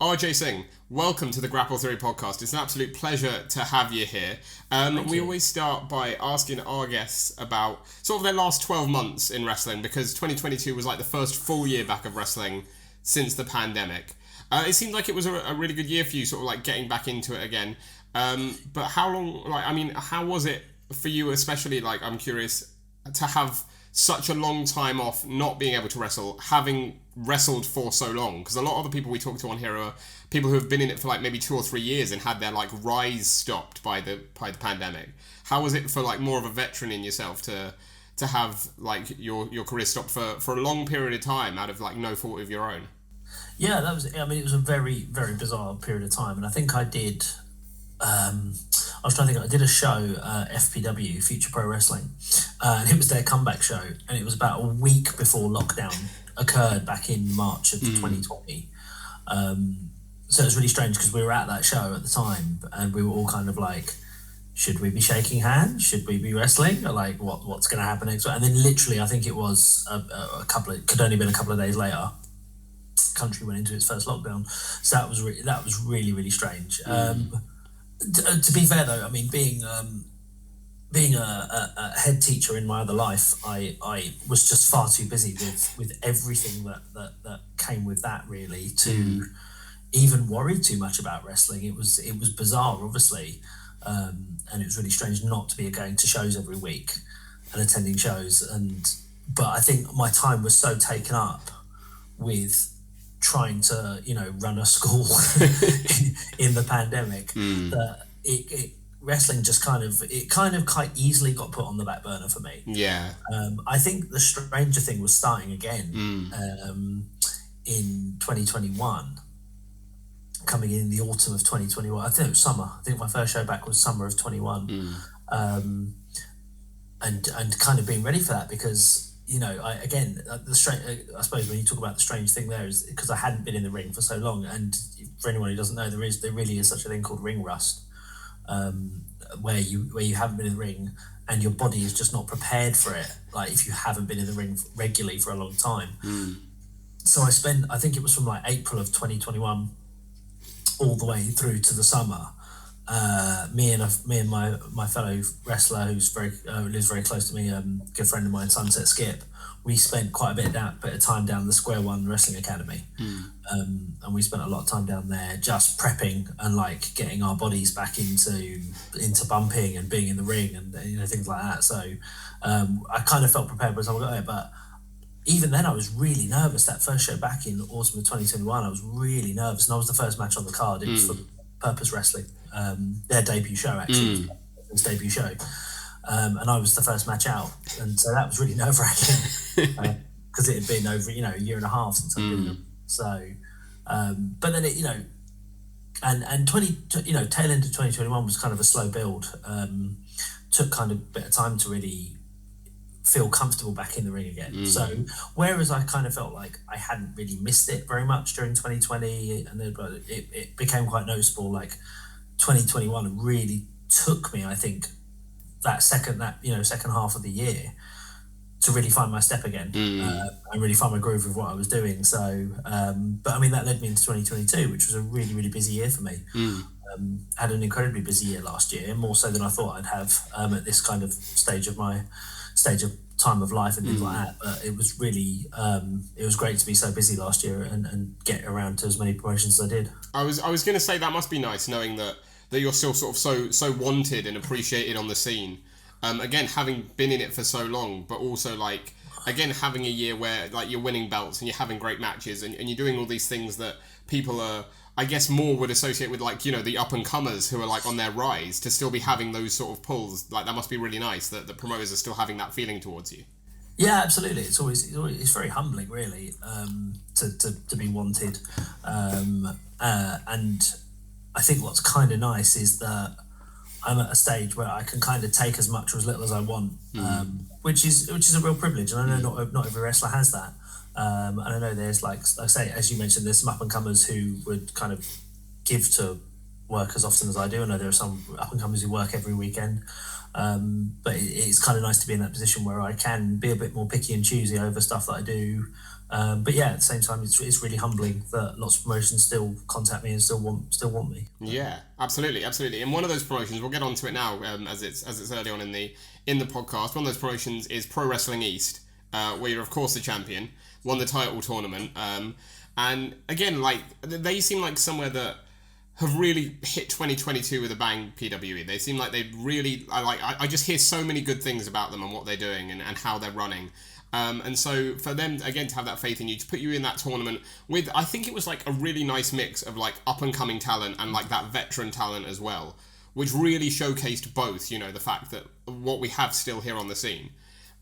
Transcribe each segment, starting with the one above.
RJ Singh, welcome to the Grapple Theory podcast. It's an absolute pleasure to have you here. We always start by asking our guests about sort of their last 12 months in wrestling, because 2022 was like the first full year back of wrestling since the pandemic. It seemed like it was a really good year for you, sort of like getting back into it again. But how long, how was it for you, especially, like, I'm curious, to have such a long time off, not being able to wrestle, having wrestled for so long? Because a lot of the people we talk to on here are people who have been in it for like maybe 2 or 3 years and had their like rise stopped by the pandemic. How was it for like more of a veteran in yourself to have like your career stopped for a long period of time out of like no fault of your own? Yeah, it was a very, very bizarre period of time. And I think I did, I did a show, FPW, Future Pro Wrestling, and it was their comeback show, and it was about a week before lockdown occurred back in March of 2020. So it was really strange because we were at that show at the time, and we were all kind of like, should we be shaking hands? Should we be wrestling? Or like, what's going to happen next? And then literally, I think it was it could only been a couple of days later, country went into its first lockdown. So that was really, really strange. To be fair though, I mean, being a head teacher in my other life, I was just far too busy with everything that came with that, really, to even worry too much about wrestling. It was bizarre, obviously, and it was really strange not to be going to shows every week and attending shows. But I think my time was so taken up with trying to, run a school in the pandemic that wrestling just kind of quite easily got put on the back burner for me. Yeah. I think the stranger thing was starting again in 2021, coming in the autumn of 2021. I think it was summer. I think my first show back was summer of 21. And kind of being ready for that, because I suppose when you talk about the strange thing there is because I hadn't been in the ring for so long, and for anyone who doesn't know, there really is such a thing called ring rust, where you haven't been in the ring and your body is just not prepared for it, like if you haven't been in the ring regularly for a long time. So I think it was from like April of 2021 all the way through to the summer. Me and my fellow wrestler who's lives very close to me, good friend of mine, Sunset Skip, we spent quite a bit of time down the Square One Wrestling Academy, and we spent a lot of time down there just prepping and like getting our bodies back into bumping and being in the ring and things like that. So I kind of felt prepared by the time I got there, but even then I was really nervous. That first show back in autumn of 2021, I was really nervous, and I was the first match on the card. It was for Purpose Wrestling, their debut show, actually. Its debut show, and I was the first match out, and so that was really nerve-wracking because it had been over a year and a half since I'd been there. So but then it and tail end of 2021 was kind of a slow build. Took kind of a bit of time to really feel comfortable back in the ring again. So whereas I kind of felt like I hadn't really missed it very much during 2020, and then it became quite noticeable, like 2021 really took me, I think, that second half of the year to really find my step again, and really find my groove with what I was doing. So but I mean, that led me into 2022, which was a really, really busy year for me. Had an incredibly busy year last year, more so than I thought I'd have at this kind of stage of time of life and things like that. But it was really it was great to be so busy last year and get around to as many promotions as I did. I was going to say that must be nice, knowing that you're still sort of so wanted and appreciated on the scene. Again, having been in it for so long, but also like again having a year where like you're winning belts and you're having great matches and you're doing all these things that people are, I guess, more would associate with like the up and comers who are like on their rise, to still be having those sort of pulls. Like that must be really nice that the promoters are still having that feeling towards you. Yeah, absolutely. It's very humbling, really, to be wanted, and I think what's kind of nice is that I'm at a stage where I can kind of take as much or as little as I want, which is a real privilege, and I know not every wrestler has that. And I know there's, like I say, as you mentioned, there's some up and comers who would kind of give to work as often as I do. I know there are some up and comers who work every weekend. But it's kind of nice to be in that position where I can be a bit more picky and choosy over stuff that I do. But yeah, at the same time, it's really humbling that lots of promotions still contact me and still want me. Yeah, absolutely. And one of those promotions, we'll get onto it now, as it's early on in the podcast. One of those promotions is Pro Wrestling East, where you're of course the champion, won the title tournament, and again, like they seem like somewhere that have really hit 2022 with a bang. PWE. They seem like they really. I just hear so many good things about them and what they're doing and how they're running. And so for them, again, to have that faith in you, to put you in that tournament with, I think it was like a really nice mix of like up-and-coming talent and like that veteran talent as well, which really showcased both, you know, the fact that what we have still here on the scene.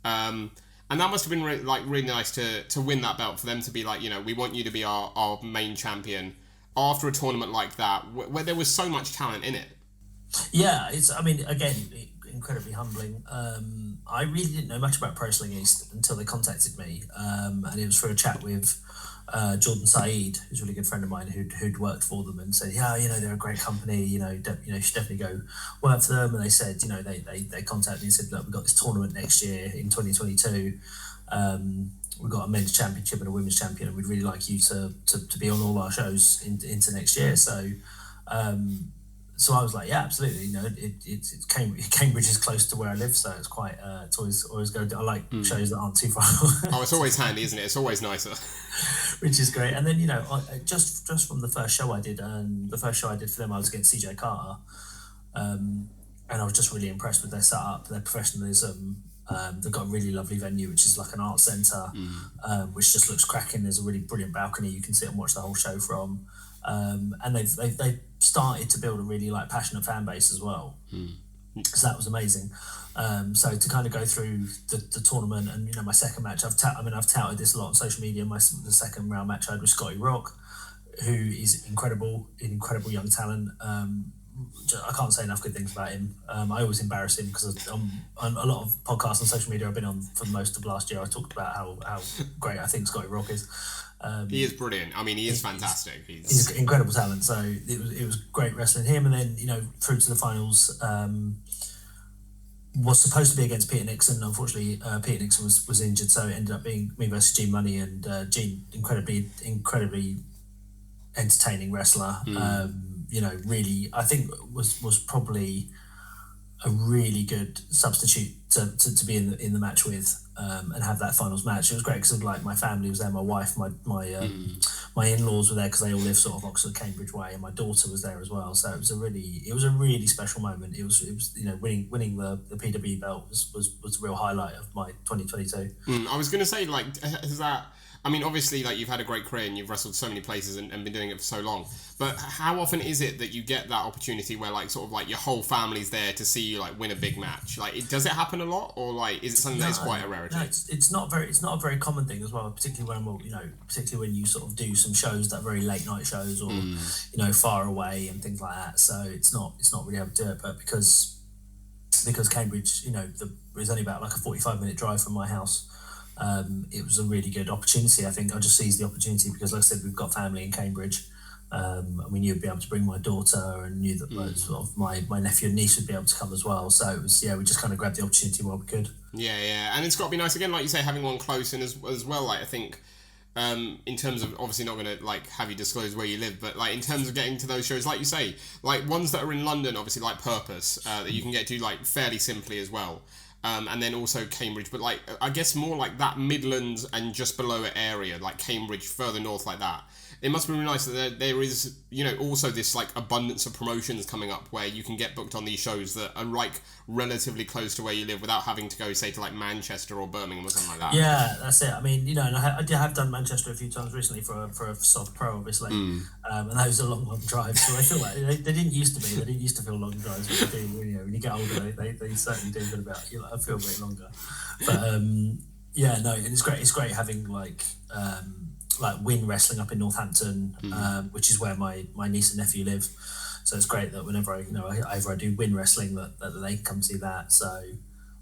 And that must have been really nice to win that belt, for them to be like, you know, we want you to be our main champion after a tournament like that, where there was so much talent in it. Yeah, again, incredibly humbling. I really didn't know much about Pro Wrestling East until they contacted me, and it was for a chat with Jordan Saeed, who's a really good friend of mine who'd worked for them, and said, yeah, you know, they're a great company, you should definitely go work for them. And they said, you know, they contacted me and said, look, we've got this tournament next year in 2022. We've got a men's championship and a women's champion, and we'd really like you to be on all our shows into next year. So I was like, yeah, absolutely. You know, it's Cambridge is close to where I live, so it's quite. It's always good. I like shows that aren't too far. Oh, it's always handy, isn't it? It's always nicer. Which is great. And then, you know, just from the first show I did, for them, I was against CJ Carter, and I was just really impressed with their setup, their professionalism. They've got a really lovely venue, which is like an art centre, which just looks cracking. There's a really brilliant balcony you can sit and watch the whole show from. And they've started to build a really like passionate fan base as well, so that was amazing. So to kind of go through the tournament, and you know, my second match, I've touted this a lot on social media. The second round match I had with Scotty Rock, who is incredible young talent. I can't say enough good things about him. I always embarrass him because on a lot of podcasts on social media I've been on for most of last year, I talked about how great I think Scotty Rock is. He is brilliant. I mean, he is fantastic. He's incredible talent. So it was great wrestling him, and then, you know, through to the finals. Was supposed to be against Peter Nixon. Unfortunately, Peter Nixon was injured, so it ended up being me versus Gene Money, and Gene, incredibly entertaining wrestler. You know, really, I think was probably a really good substitute to be in the match with, and have that finals match. It was great because like my family was there, my wife, my in-laws were there because they all live sort of Oxford, Cambridge way, and my daughter was there as well. So it was a really special moment. It was you know, winning the PW belt was a real highlight of my 2022. I was going to say, like, is that? I mean, obviously, like, you've had a great career and you've wrestled so many places and been doing it for so long. But how often is it that you get that opportunity where, like, sort of like your whole family's there to see you, like, win a big match? Like, does it happen a lot, or like, is it something that's quite a rarity? No, it's not a very common thing as well. Particularly when you sort of do some shows that are very late night shows, or you know, far away and things like that. So it's not really able to do it. But because Cambridge, you know, is only about like a 45-minute drive from my house. It was a really good opportunity. I think I just seized the opportunity because, like I said, we've got family in Cambridge. And we knew we'd be able to bring my daughter, and knew that sort of my nephew and niece would be able to come as well. So it was, we just kind of grabbed the opportunity while we could. Yeah. And it's got to be nice, again, like you say, having one close in as well. Like, I think in terms of, obviously not going to like have you disclose where you live, but like in terms of getting to those shows, like you say, like ones that are in London, obviously like Purpose, that you can get to like fairly simply as well. And then also Cambridge, but like I guess more like that Midlands and just below it area, like Cambridge, further north like that. It must be really nice that there is, you know, also this like abundance of promotions coming up where you can get booked on these shows that are like relatively close to where you live without having to go, say, to like Manchester or Birmingham or something like that. Yeah, that's it. I mean, you know, and I have done Manchester a few times recently for a soft pro, obviously, and that was a long drive. So I feel like they didn't used to be. They didn't used to feel long drives, but they do. You know, when you get older, they certainly do feel about. I feel a bit longer, but it's great. It's great having like Win Wrestling up in Northampton, which is where my niece and nephew live. So it's great that whenever I do Win Wrestling, that they can come see that. So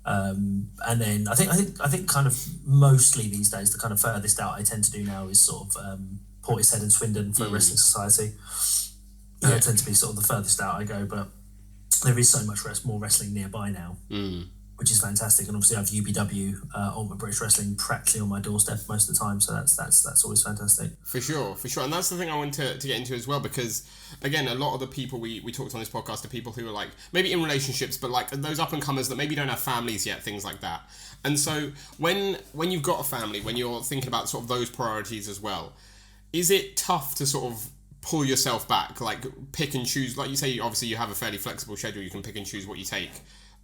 and then I think kind of mostly these days the kind of furthest out I tend to do now is sort of Portishead and Swindon for Wrestling Society. They tend to be sort of the furthest out I go, but there is so much more wrestling nearby now, which is fantastic. And obviously I have UBW, Ultimate British Wrestling, practically on my doorstep most of the time, so that's always fantastic. For sure. And that's the thing I want to get into as well, because again, a lot of the people we talked on this podcast are people who are like maybe in relationships, but like those up and comers that maybe don't have families yet, things like that. And so when you've got a family, when you're thinking about sort of those priorities as well, is it tough to sort of pull yourself back, like pick and choose? Like you say, obviously you have a fairly flexible schedule, you can pick and choose what you take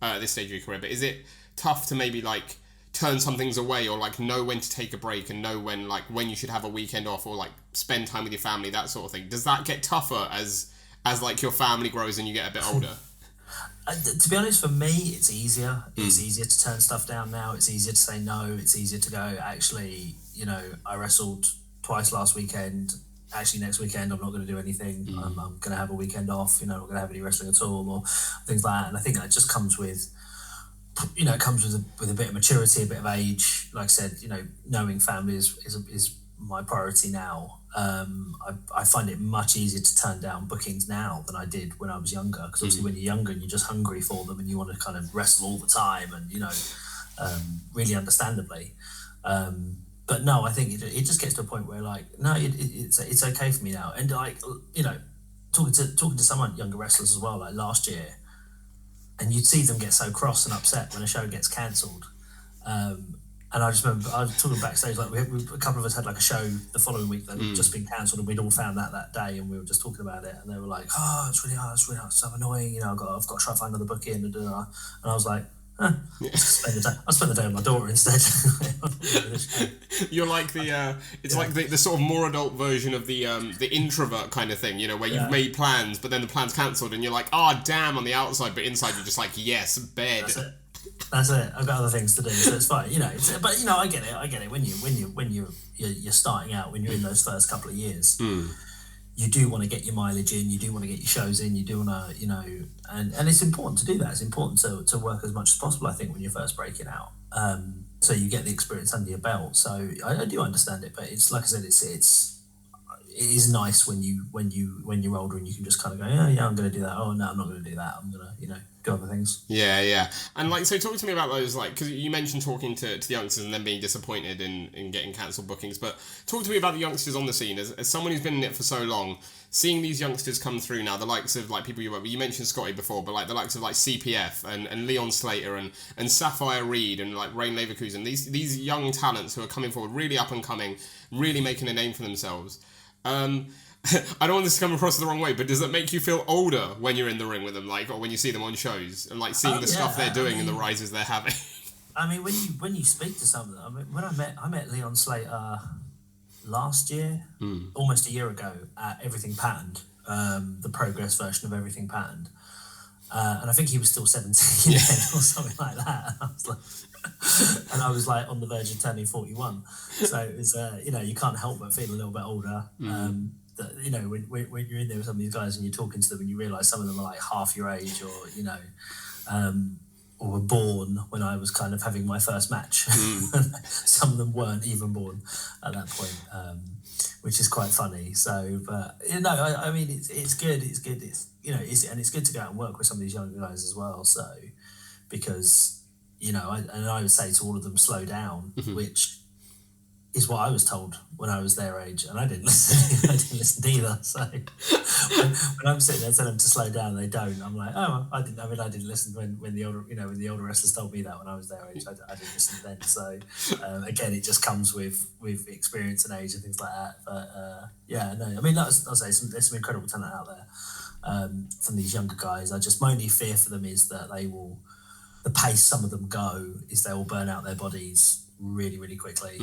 at this stage of your career, but is it tough to maybe like turn some things away, or like know when to take a break and know when you should have a weekend off, or like spend time with your family, that sort of thing? Does that get tougher as like your family grows and you get a bit older? To be honest, for me, it's easier. It's easier to turn stuff down now. It's easier to say no. It's easier to go, actually, I wrestled twice last weekend. Actually, next weekend, I'm not going to do anything. I'm going to have a weekend off. I'm not going to have any wrestling at all, or things like that. And I think that just comes with, it comes with a bit of maturity, a bit of age. Like I said, knowing family is my priority now. I find it much easier to turn down bookings now than I did when I was younger, because obviously when you're younger and you're just hungry for them and you want to kind of wrestle all the time, and really understandably. But no, I think it just gets to a point where like, no, it's okay for me now. And like, talking to some younger wrestlers as well, like last year, and you'd see them get so cross and upset when a show gets cancelled. And I just remember I was talking backstage, like a couple of us had like a show the following week that had just been cancelled, and we'd all found that day, and we were just talking about it, and they were like, "Oh, it's really hard, it's so annoying. I've got to try to find another booking." And I was like, I'll spend the day with my daughter instead. You're like it's like the sort of more adult version of the introvert kind of thing, where you've made plans, but then the plan's cancelled, and you're like, oh damn, on the outside, but inside you're just like, yes, bed. That's it. I've got other things to do, so it's fine. But I get it. When you're starting out, when you're in those first couple of years, you do want to get your mileage in, you do want to get your shows in, you do want to, and it's important to do that. It's important to work as much as possible, I think, when you're first breaking out. So you get the experience under your belt. So I do understand it, but it's like I said, it is nice when you're older and you can just kind of go, yeah, I'm going to do that. Oh no, I'm not going to do that. I'm going to do other things. Yeah. And like, so talk to me about those, like, because you mentioned talking to the youngsters and then being disappointed in getting cancelled bookings, but talk to me about the youngsters on the scene as someone who's been in it for so long, seeing these youngsters come through now, the likes of like people you mentioned Scotty before, but like the likes of like CPF and Leon Slater and Sapphire Reed and like Rain Leverkusen, these young talents who are coming forward, really up and coming, really making a name for themselves. I don't want this to come across the wrong way, but does it make you feel older when you're in the ring with them, like, or when you see them on shows and like seeing the stuff they're doing and the rises they're having? I mean, when you speak to some of them, I mean, when I met Leon Slater last year, almost a year ago, at Everything Patterned, the Progress version of Everything Patterned, and I think he was still 17 then, or something like that. And I was like on the verge of turning 41, so it was you can't help but feel a little bit older. When you're in there with some of these guys and you're talking to them and you realise some of them are like half your age, or were born when I was kind of having my first match. Some of them weren't even born at that point, which is quite funny. So, but I mean, it's good. It's good. It's good to go out and work with some of these younger guys as well. So, because I would say to all of them, slow down, which is what I was told when I was their age, and I didn't listen. I didn't listen either. So when I'm sitting there telling them to slow down, they don't. I'm like, oh, I didn't listen when the older wrestlers told me that when I was their age. I didn't listen then. So again, it just comes with experience and age and things like that. But I mean, I'll say there's some incredible talent out there from these younger guys. My only fear for them is that the pace some of them go is they will burn out their bodies really, really quickly,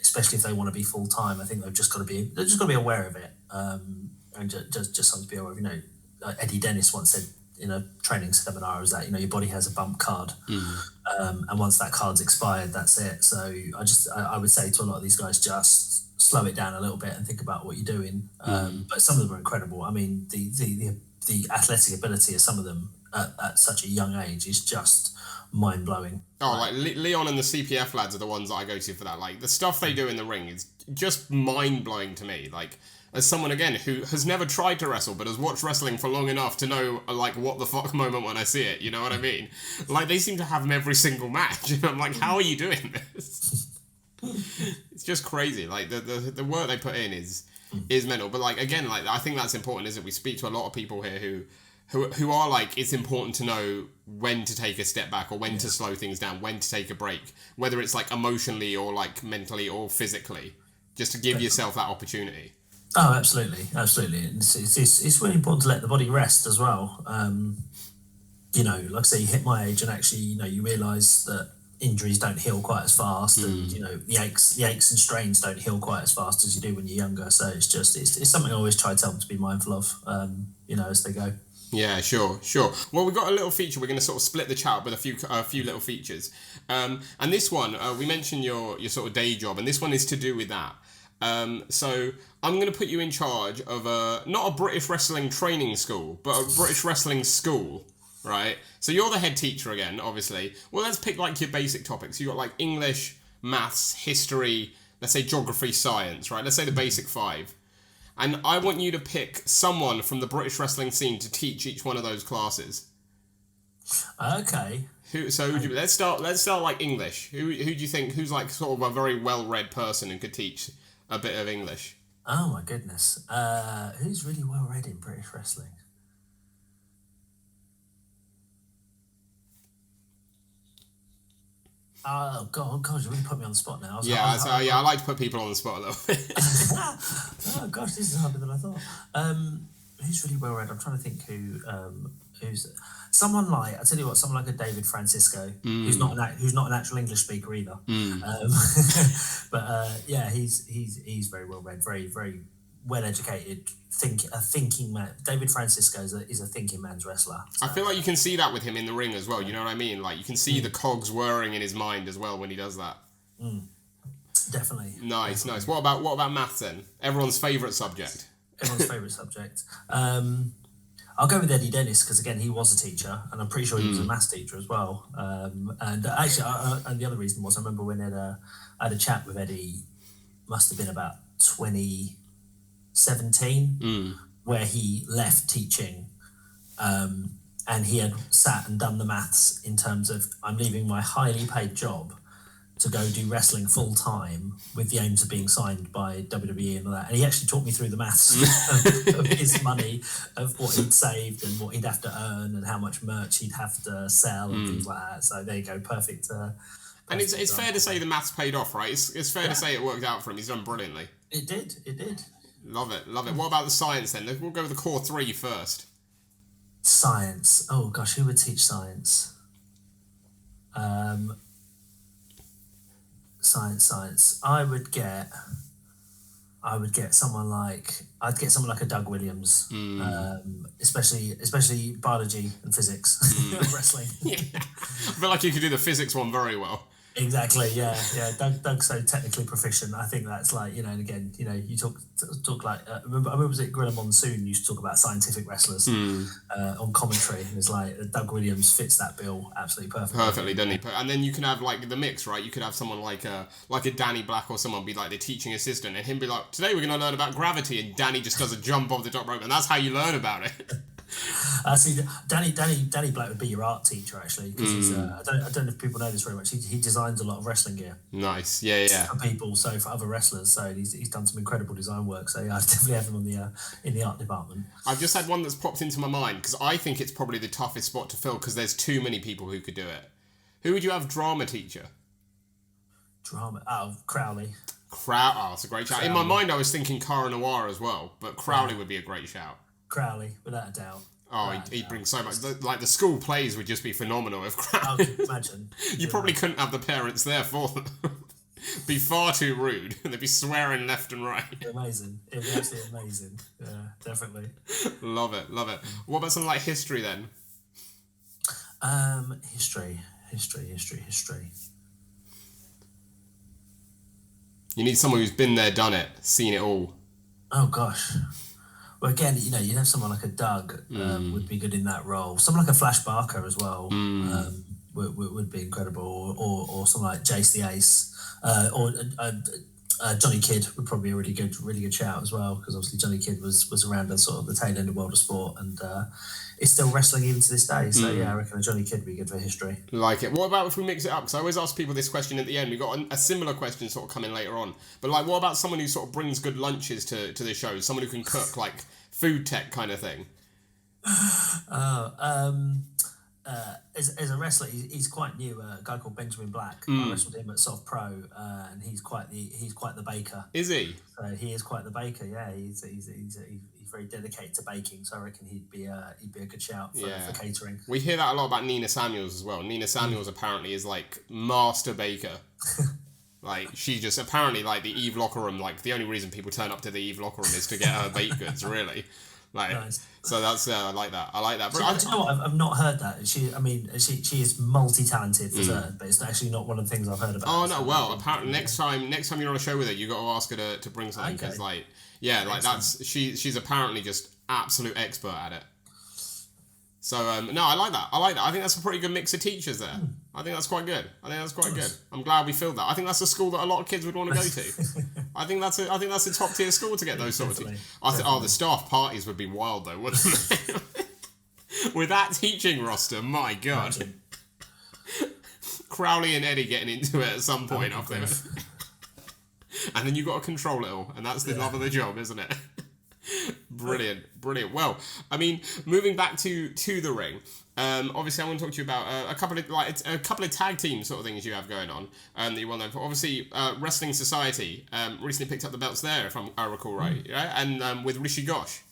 especially if they want to be full time. I think they've just got to be aware of it, and just something to be aware of. Like Eddie Dennis once said in a training seminar, is that your body has a bump card, and once that card's expired, that's it. So I would say to a lot of these guys, just slow it down a little bit and think about what you're doing. But some of them are incredible. I mean, the athletic ability of some of them at such a young age is just mind blowing. Oh, like Leon and the CPF lads are the ones that I go to for that. Like the stuff they do in the ring is just mind blowing to me. Like as someone again who has never tried to wrestle but has watched wrestling for long enough to know like what the fuck moment when I see it. You know what I mean? Like they seem to have them every single match, and I'm like, how are you doing this? It's just crazy. Like the work they put in is mental. But like again, like I think that's important. Is that we speak to a lot of people here who are like, it's important to know when to take a step back or when to slow things down, when to take a break, whether it's like emotionally or like mentally or physically, just to give yourself that opportunity. Oh, absolutely. It's really important to let the body rest as well. You know, like I say, you hit my age and actually, you know, you realise that injuries don't heal quite as fast, and you know the aches and strains don't heal quite as fast as you do when you're younger. So it's something I always try to tell them to be mindful of, you know, as they go. Yeah, sure. Well, we've got a little feature. We're going to sort of split the chat up with a few little features. And this one, we mentioned your sort of day job, and this one is to do with that. So I'm going to put you in charge of not a British wrestling training school, but a British wrestling school, right? So you're the head teacher again, obviously. Well, let's pick like your basic topics. You got like English, maths, history, let's say geography, science, right? Let's say the basic 5. And I want you to pick someone from the British wrestling scene to teach each one of those classes. Okay. Let's start like English. Who do you think, who's like sort of a very well-read person and could teach a bit of English? Oh my goodness. Who's really well-read in British wrestling? Oh God, you really put me on the spot now. I like to put people on the spot a little bit. Oh gosh, this is harder than I thought. Who's really well read? I'm trying to think who's someone like, I tell you what, someone like a David Francisco, who's not an actual English speaker either. But yeah, he's very well read, very very well educated, a thinking man. David Francisco is a thinking man's wrestler. So. I feel like you can see that with him in the ring as well. You know what I mean? Like you can see the cogs whirring in his mind as well when he does that. Definitely. Nice. What about maths then? Everyone's favourite subject. I'll go with Eddie Dennis because again he was a teacher and I'm pretty sure he was a maths teacher as well. And actually, and the other reason was I remember when I had a chat with Eddie, must have been about 2017, where he left teaching, and he had sat and done the maths in terms of, I'm leaving my highly paid job to go do wrestling full time with the aims of being signed by WWE and all that. And he actually taught me through the maths of his money, of what he'd saved and what he'd have to earn and how much merch he'd have to sell and things like that. So there you go, perfect. And it's fair to say the maths paid off, right? It's fair to say it worked out for him. He's done brilliantly. It did. Love it. What about the science then? We'll go with the core 3 first. Science. Oh gosh, who would teach science? Science. I would get someone like a Doug Williams, especially biology and physics, wrestling. Yeah. I feel like you could do the physics one very well. Exactly. Yeah. Doug's so technically proficient. I think that's like, and again, you talk like I remember was it Gorilla Monsoon used to talk about scientific wrestlers on commentary, and it's like Doug Williams fits that bill absolutely perfectly, doesn't he? And then you can have like the mix, right? You could have someone like a Danny Black or someone be like the teaching assistant, and him be like, today we're going to learn about gravity, and Danny just does a jump off the top rope, and that's how you learn about it. See, Danny Black would be your art teacher actually, because I don't know if people know this very much. He designs a lot of wrestling gear. Nice, yeah. For people, so for other wrestlers, so he's done some incredible design work. So yeah, I definitely have him on in the art department. I've just had one that's popped into my mind because I think it's probably the toughest spot to fill because there's too many people who could do it. Who would you have drama teacher? Crowley. It's a great shout. In my mind, I was thinking Cara Noir as well, but Crowley would be a great shout. Crowley, without a doubt. Oh, he'd bring so much. Like the school plays would just be phenomenal if Crowley. Oh, imagine. You probably couldn't have the parents there for them. Be far too rude. They'd be swearing left and right. Amazing. It'd be absolutely amazing. Yeah, definitely. Love it. What about something like history then? History. You need someone who's been there, done it, seen it all. Oh gosh. But again, you'd have someone like a Doug would be good in that role. Someone like a Flash Barker as well would be incredible, or someone like Jace the Ace, or Johnny Kidd would probably be a really good shout as well, because obviously Johnny Kidd was around at sort of the tail end of World of Sport, and is still wrestling even to this day. So yeah, I reckon a Johnny Kidd would be good for history. Like it. What about if we mix it up? Because I always ask people this question at the end. We got a similar question sort of coming later on. But like, what about someone who sort of brings good lunches to the show? Someone who can cook, like food tech kind of thing. As a wrestler, he's quite new. A guy called Benjamin Black. I wrestled him at Soft Pro, and he's quite the baker. Is he? So he is quite the baker. Yeah, he's very dedicated to baking. So I reckon he'd be a good shout for catering. We hear that a lot about Nina Samuels as well. Nina Samuels apparently is like master baker. Like she just apparently like the Eve locker room. Like the only reason people turn up to the Eve locker room is to get her baked goods. Really. Like, nice. So that's I like that. But you know what? I've not heard that. She is multi-talented for certain, but it's actually not one of the things I've heard about. Oh no! Well, apparently next time you're on a show with her, you got to ask her to bring something, because that's she's apparently just absolute expert at it. So no, I like that. I think that's a pretty good mix of teachers there. I think that's quite good. Good. I'm glad we filled that. I think that's a school that a lot of kids would want to go to. I think that's a top tier school to get those sort of teachers. The staff parties would be wild though, wouldn't they? With that teaching roster, my God. Crowley and Eddie getting into it at some point after this. And then you've got to control it all, and that's the love of the job, isn't it? Brilliant. Well, I mean, moving back to the ring, obviously I want to talk to you about a couple of tag team sort of things you have going on that you well known for. Obviously, Wrestling Society recently picked up the belts there, if I recall right, and with Rishi Gosh.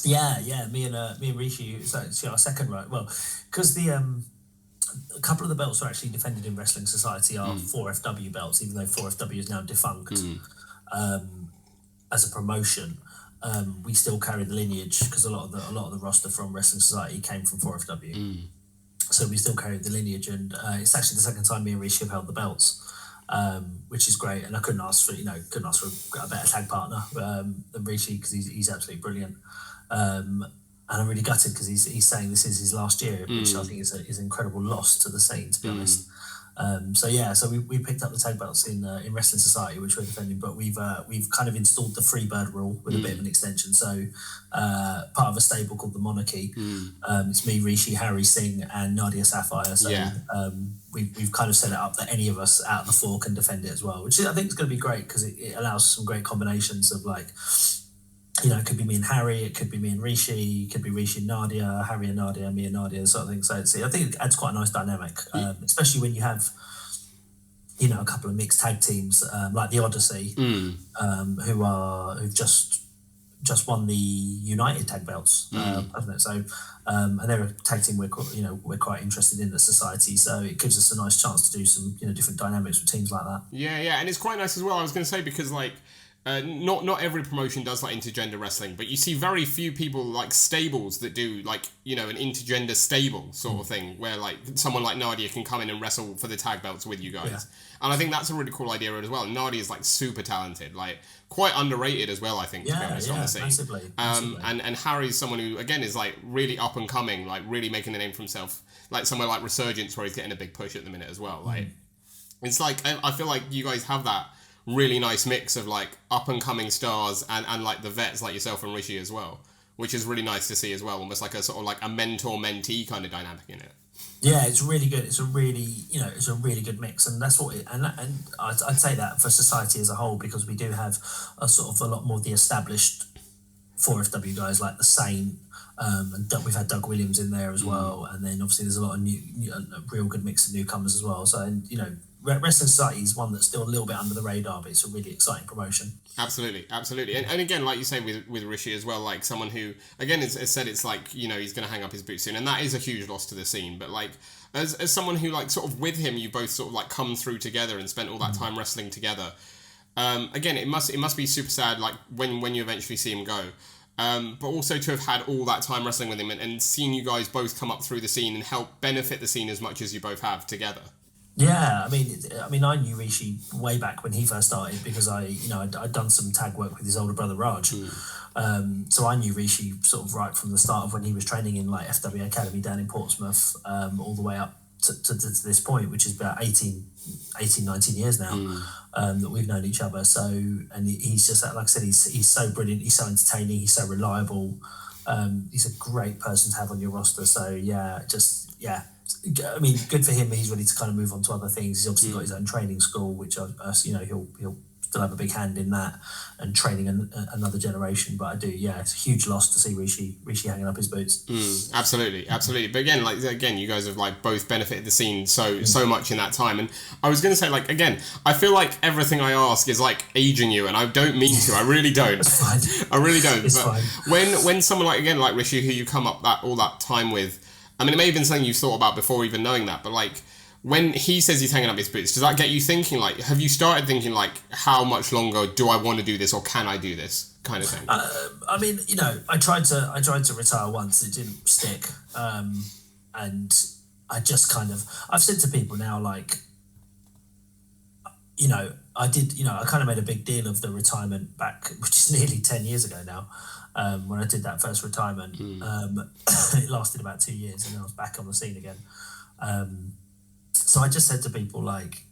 Yeah, me and Rishi, it's our second right. Well, because a couple of the belts are actually defended in Wrestling Society are 4FW belts, even though 4FW is now defunct. As a promotion. We still carry the lineage, because a lot of the roster from Wrestling Society came from 4FW. So we still carry the lineage, and it's actually the second time me and Rishi have held the belts, which is great. And I couldn't ask for a better tag partner than Rishi, because he's absolutely brilliant. And I'm really gutted because he's saying this is his last year, which I think is an incredible loss to the scene, to be honest. So we picked up the tag belts in Wrestling Society, which we're defending, but we've kind of installed the Freebird rule with a bit of an extension. So part of a stable called the Monarchy. It's me, Rishi, Harry Singh, and Nadia Sapphire. So we've kind of set it up that any of us out of the four can defend it as well, which I think is going to be great, because it allows some great combinations of, like, it could be me and Harry, it could be me and Rishi, it could be Rishi and Nadia, Harry and Nadia, me and Nadia, sort of thing. So I think it adds quite a nice dynamic, especially when you have, a couple of mixed tag teams like the Odyssey, who've just won the United tag belts, haven't it? So and they're a tag team we're quite interested in at Society. So it gives us a nice chance to do some different dynamics with teams like that. Yeah, and it's quite nice as well. I was going to say, because like. Not every promotion does like intergender wrestling, but you see very few people like stables that do like an intergender stable sort of thing, where like someone like Nadia can come in and wrestle for the tag belts with you guys, and I think that's a really cool idea as well. Nadia is like super talented, like quite underrated as well, I think, to be honest, on the scene. Massively. And Harry's someone who again is like really up and coming, like really making a name for himself, like somewhere like Resurgence where he's getting a big push at the minute as well. Like it's like I feel like you guys have that really nice mix of like up and coming stars and like the vets like yourself and Rishi as well, which is really nice to see as well, almost like a sort of like a mentor mentee kind of dynamic in it. Yeah, it's really good. It's a really good mix, and that's what and I'd say that for Society as a whole, because we do have a sort of a lot more of the established 4FW guys like the Saint, and we've had Doug Williams in there as well, and then obviously there's a lot of new real good mix of newcomers as well. So Wrestling Society is one that's still a little bit under the radar, but it's a really exciting promotion. Absolutely. And again, like you say with Rishi as well, like someone who, again, has said it's like, he's going to hang up his boots soon, and that is a huge loss to the scene. But like, as someone who like sort of with him, you both sort of like come through together and spent all that time wrestling together. Again, it must be super sad, like when you eventually see him go. But also to have had all that time wrestling with him and seen you guys both come up through the scene and help benefit the scene as much as you both have together. Yeah, I mean, I knew Rishi way back when he first started, because I'd done some tag work with his older brother Raj, So I knew Rishi sort of right from the start of when he was training in like FW Academy down in Portsmouth, all the way up to this point, which is about 18, 19 years now, that we've known each other. So, and he's just, like I said, he's so brilliant, he's so entertaining, he's so reliable. He's a great person to have on your roster. So I mean, good for him. He's ready to kind of move on to other things. He's obviously got his own training school, which he'll still have a big hand in that and training another generation. But I do, it's a huge loss to see Rishi hanging up his boots. Absolutely. But again, you guys have like both benefited the scene so much in that time. And I was going to say, like, again, I feel like everything I ask is like aging you, and I don't mean to. I really don't. It's fine. I really don't. It's but fine. when someone like Rishi, who you come up all that time with, I mean, it may have been something you've thought about before even knowing that, but like, when he says he's hanging up his boots, does that get you thinking, like, have you started thinking, like, how much longer do I want to do this, or can I do this kind of thing? I mean, I tried to retire once, it didn't stick, and I just I've said to people now, like, I kind of made a big deal of the retirement back, which is nearly 10 years ago now, when I did that first retirement. It lasted about 2 years, and then I was back on the scene again. So I just said to people, like,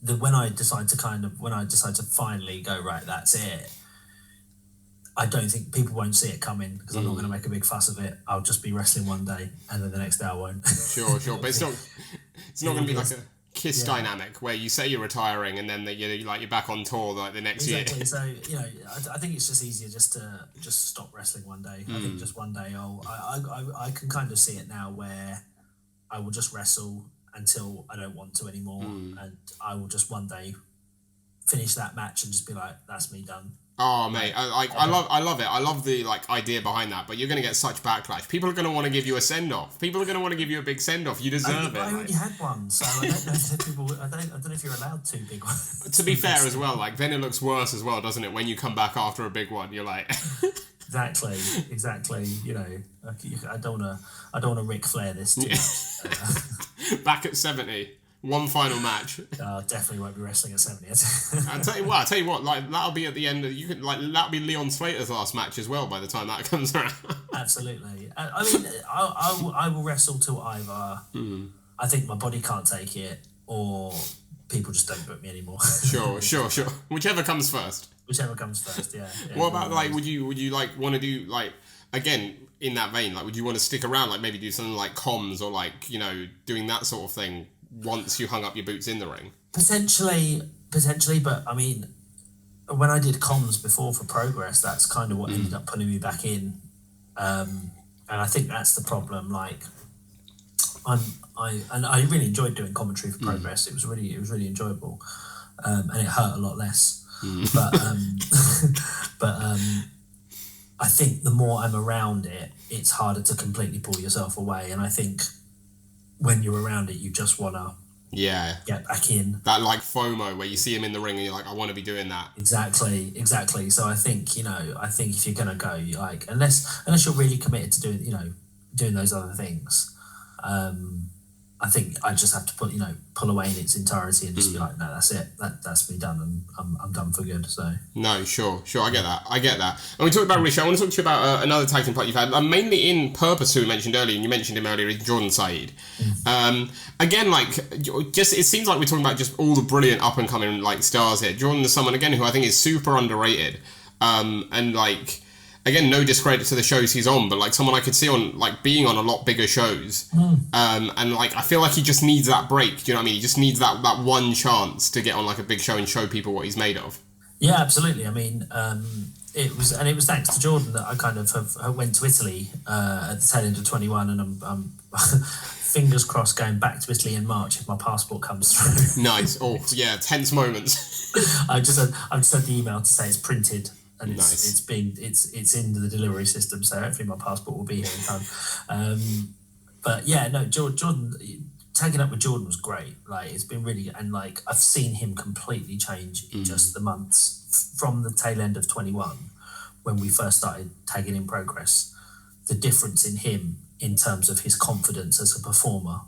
that when I decide to finally go, right, that's it, I don't think people won't see it coming, because I'm not going to make a big fuss of it. I'll just be wrestling one day, and then the next day I won't. Sure. But it's not going to be like a Kiss dynamic where you say you're retiring and then you're back on tour like the next year. So I think it's just easier just to stop wrestling one day. I think just one day I can kind of see it now, where I will just wrestle until I don't want to anymore, and I will just one day finish that match and just be like, that's me done. Oh mate, I love it. I love the like idea behind that, but you're going to get such backlash. People are going to want to give you a send off. People are going to want to give you a big send off. You deserve it. I already had one, so I don't know if people. I don't know if you're allowed two big ones. To be fair as well, like then it looks worse as well, doesn't it? When you come back after a big one, you're like. Exactly. I don't want to Ric Flair this too much. Back at 70. One final match. Definitely won't be wrestling at 70. I'll tell you what, like that'll be at the end of that'll be Leon Slater's last match as well by the time that comes around. Absolutely. I mean, I will wrestle till either I think my body can't take it, or people just don't book me anymore. Sure. Whichever comes first. Yeah. What about like would you like want to do like again in that vein, like would you want to stick around, like maybe do something like comms or like doing that sort of thing once you hung up your boots in the ring? Potentially, but I mean, when I did comms before for Progress, that's kind of what ended up putting me back in, and I think that's the problem. Like, I really enjoyed doing commentary for Progress. It was really enjoyable, and it hurt a lot less. But I think the more I'm around it, it's harder to completely pull yourself away, and I think when you're around it, you just want to get back in. That like FOMO where you see him in the ring and you're like, I want to be doing that. Exactly. So I think if you're gonna go, you like unless you're really committed to doing those other things, I think I just have to pull away in its entirety and just be like, no, that's it. That's me done, and I'm done for good. So no, sure, I get that. And we talked about Rishi. I want to talk to you about another tag team part you've had, mainly in Purpose, who we mentioned earlier, and you mentioned him earlier, is Jordan Said. Again, like just it seems like we're talking about just all the brilliant up and coming like stars here. Jordan is someone again who I think is super underrated, and like. Again, no discredit to the shows he's on, but like someone I could see on like being on a lot bigger shows, and like I feel like he just needs that break. Do you know what I mean? He just needs that one chance to get on like a big show and show people what he's made of. Yeah, absolutely. I mean, it was thanks to Jordan that I kind of went to Italy at the tail end of 21, and I'm fingers crossed going back to Italy in March if my passport comes through. Nice. Oh yeah, tense moments. I've just had the email to say it's printed. And it's in the delivery system, so hopefully my passport will be here in time. But yeah, no, Jordan tagging up with Jordan was great. Like it's been really, and like I've seen him completely change in just the months from the tail end of 21 when we first started tagging in Progress. The difference in him in terms of his confidence as a performer,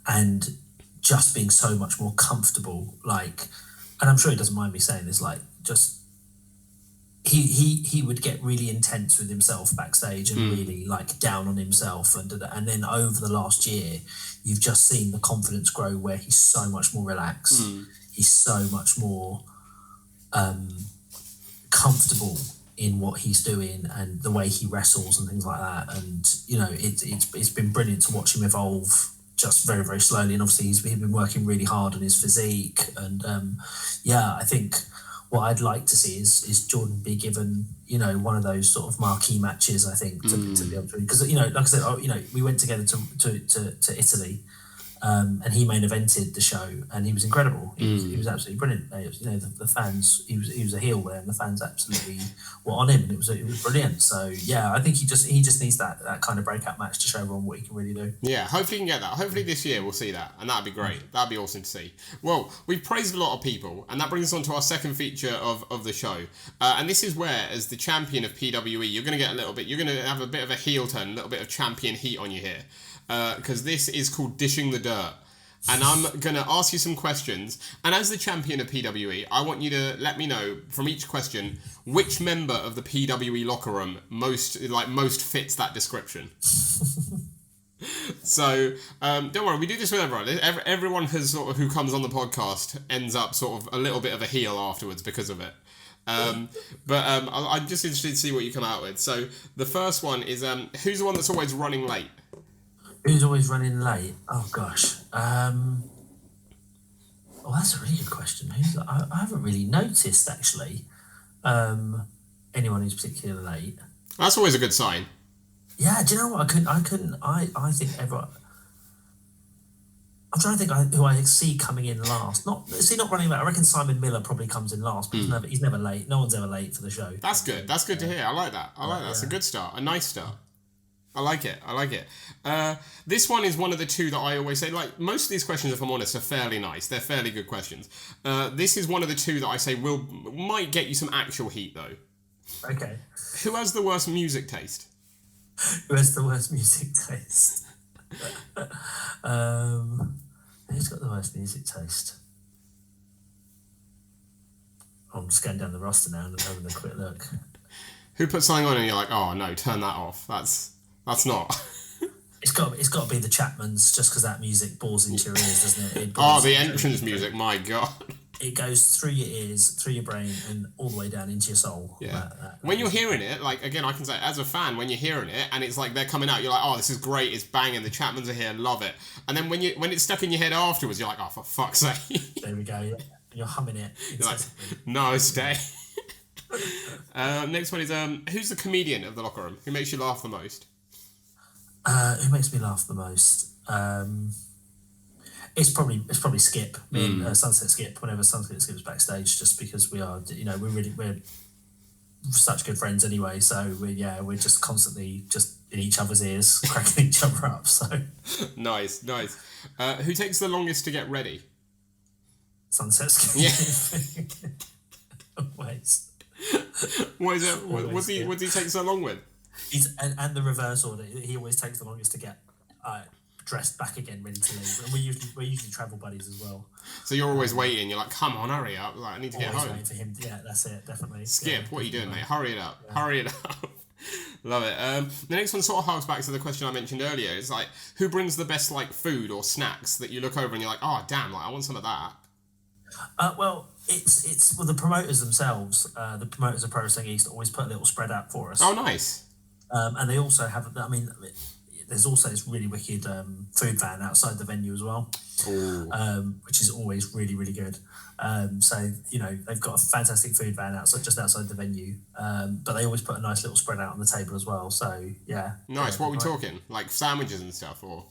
and just being so much more comfortable. Like, and I'm sure he doesn't mind me saying this, like just he would get really intense with himself backstage and really like down on himself, and then over the last year, you've just seen the confidence grow where he's so much more relaxed. He's so much more comfortable in what he's doing and the way he wrestles and things like that. And you know, it's been brilliant to watch him evolve just very, very slowly. And obviously he's been working really hard on his physique. And I think what I'd like to see is Jordan be given, you know, one of those sort of marquee matches, I think, to be able to, because, you know, like I said, we went together to Italy, and he main evented the show, and he was incredible. He was absolutely brilliant. You know, the fans, he was a heel there, and the fans absolutely were on him, and it was brilliant. So yeah, I think he just needs that kind of breakout match to show everyone what he can really do. Yeah, hopefully he can get that. Hopefully this year we'll see that, and that'd be great. That'd be awesome to see. Well, we've praised a lot of people, and that brings us on to our second feature of the show. And this is where, as the champion of PWE, you're going to get you're going to have a bit of a heel turn, a little bit of champion heat on you here. Because this is called Dishing the Dirt. And I'm going to ask you some questions. And as the champion of PWE, I want you to let me know from each question which member of the PWE locker room most fits that description. So don't worry, we do this with everyone. Everyone has sort of, who comes on the podcast ends up sort of a little bit of a heel afterwards because of it. I'm just interested to see what you come out with. So the first one is who's the one that's always running late? Who's always running late? Oh gosh. That's a really good question. I haven't really noticed actually. Anyone who's particularly late. That's always a good sign. Yeah. Do you know what? I think everyone. I'm trying to think who I see coming in last. Not running late. I reckon Simon Miller probably comes in last, but he's never late. No one's ever late for the show. That's good. That's good to hear. I like that. That's a good start. A nice start. I like it. This one is one of the two that I always say, like, most of these questions, if I'm honest, are fairly nice. They're fairly good questions. This is one of the two that I say might get you some actual heat, though. Okay. Who has the worst music taste? Who has the worst music taste? Who's got the worst music taste? I'm just going down the roster now and having a quick look. Who puts something on and you're like, oh no, turn that off. That's not. It's got to be the Chapmans, just because that music bores into your ears, doesn't it? The entrance music, my God. It goes through your ears, through your brain, and all the way down into your soul. Yeah. When you're hearing it, like, again, I can say, as a fan, when you're hearing it, and it's like they're coming out, you're like, oh, this is great, it's banging, the Chapmans are here, love it. And then when it's stuck in your head afterwards, you're like, oh, for fuck's sake. There we go, yeah. You're humming it. You're like, no, stay. Next one is, who's the comedian of the locker room? Who makes you laugh the most? Who makes me laugh the most? It's probably Skip. Me and Sunset Skip. Whenever Sunset Skip's backstage, just because we're such good friends anyway. So we're just constantly just in each other's ears, cracking each other up. So nice. Who takes the longest to get ready? Sunset Skip. Yeah. Always. What is it? What's he take so long with? And the reverse order. He always takes the longest to get dressed back again, ready to leave. And we're usually travel buddies as well. So you're always waiting. You're like, come on, hurry up! Like, I need to get home. Always waiting for him. Yeah, that's it. Definitely. Skip, what are you doing, mate? Hurry it up! Yeah. Hurry it up! Love it. The next one sort of harks back to the question I mentioned earlier. It's like, who brings the best like food or snacks that you look over and you're like, oh damn, like I want some of that. Well, it's the promoters themselves. The promoters of Pro Wrestling East always put a little spread out for us. Oh, nice. And they also have, there's also this really wicked food van outside the venue as well, which is always really, really good. So, they've got a fantastic food van just outside the venue, but they always put a nice little spread out on the table as well. So, yeah. Nice. What are we talking? Like sandwiches and stuff, or?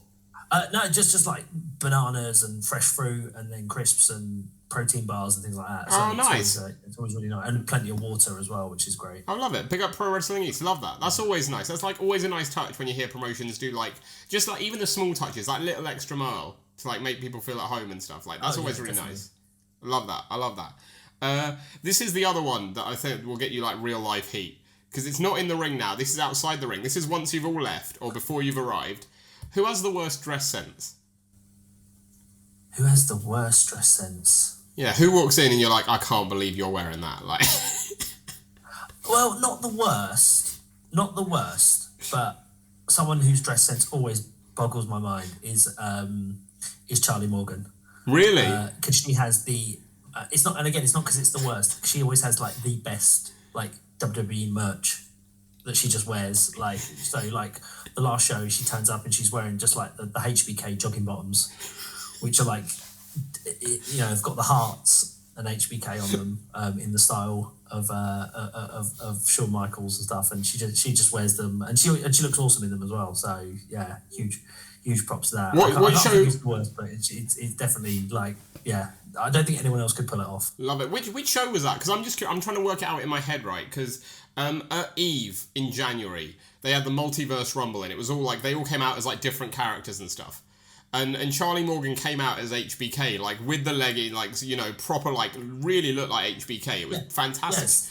No, just like bananas and fresh fruit, and then crisps and protein bars and things like that. So nice. It's always really nice. And plenty of water as well, which is great. I love it. Pick up Pro Wrestling East. Love that. That's always nice. That's like always a nice touch when you hear promotions do like, just like even the small touches, like little extra mile to like make people feel at home and stuff. Like that's always really definitely nice. I love that. This is the other one that I think will get you like real life heat. Because it's not in the ring now. This is outside the ring. This is once you've all left or before you've arrived. Who has the worst dress sense? Who has the worst dress sense? Yeah, who walks in and you're like, I can't believe you're wearing that. Like, Well, not the worst, but someone whose dress sense always boggles my mind is Charlie Morgan. Really? Because she has the. It's not, and again, it's not because it's the worst. She always has like the best like WWE merch that she just wears. Like like the last show, she turns up and she's wearing just like the HBK jogging bottoms, which are like, they've got the hearts and HBK on them in the style of Shawn Michaels and stuff, and she just wears them, and she looks awesome in them as well. So yeah, huge props to that. What show? Think it's the worst, but it's definitely like, yeah. I don't think anyone else could pull it off. Love it. Which show was that? Because I'm trying to work it out in my head, right? Because at Eve in January they had the Multiverse Rumble, and it was all like they all came out as like different characters and stuff. And Charlie Morgan came out as HBK, like with the legging, like proper, like really looked like HBK. It was fantastic.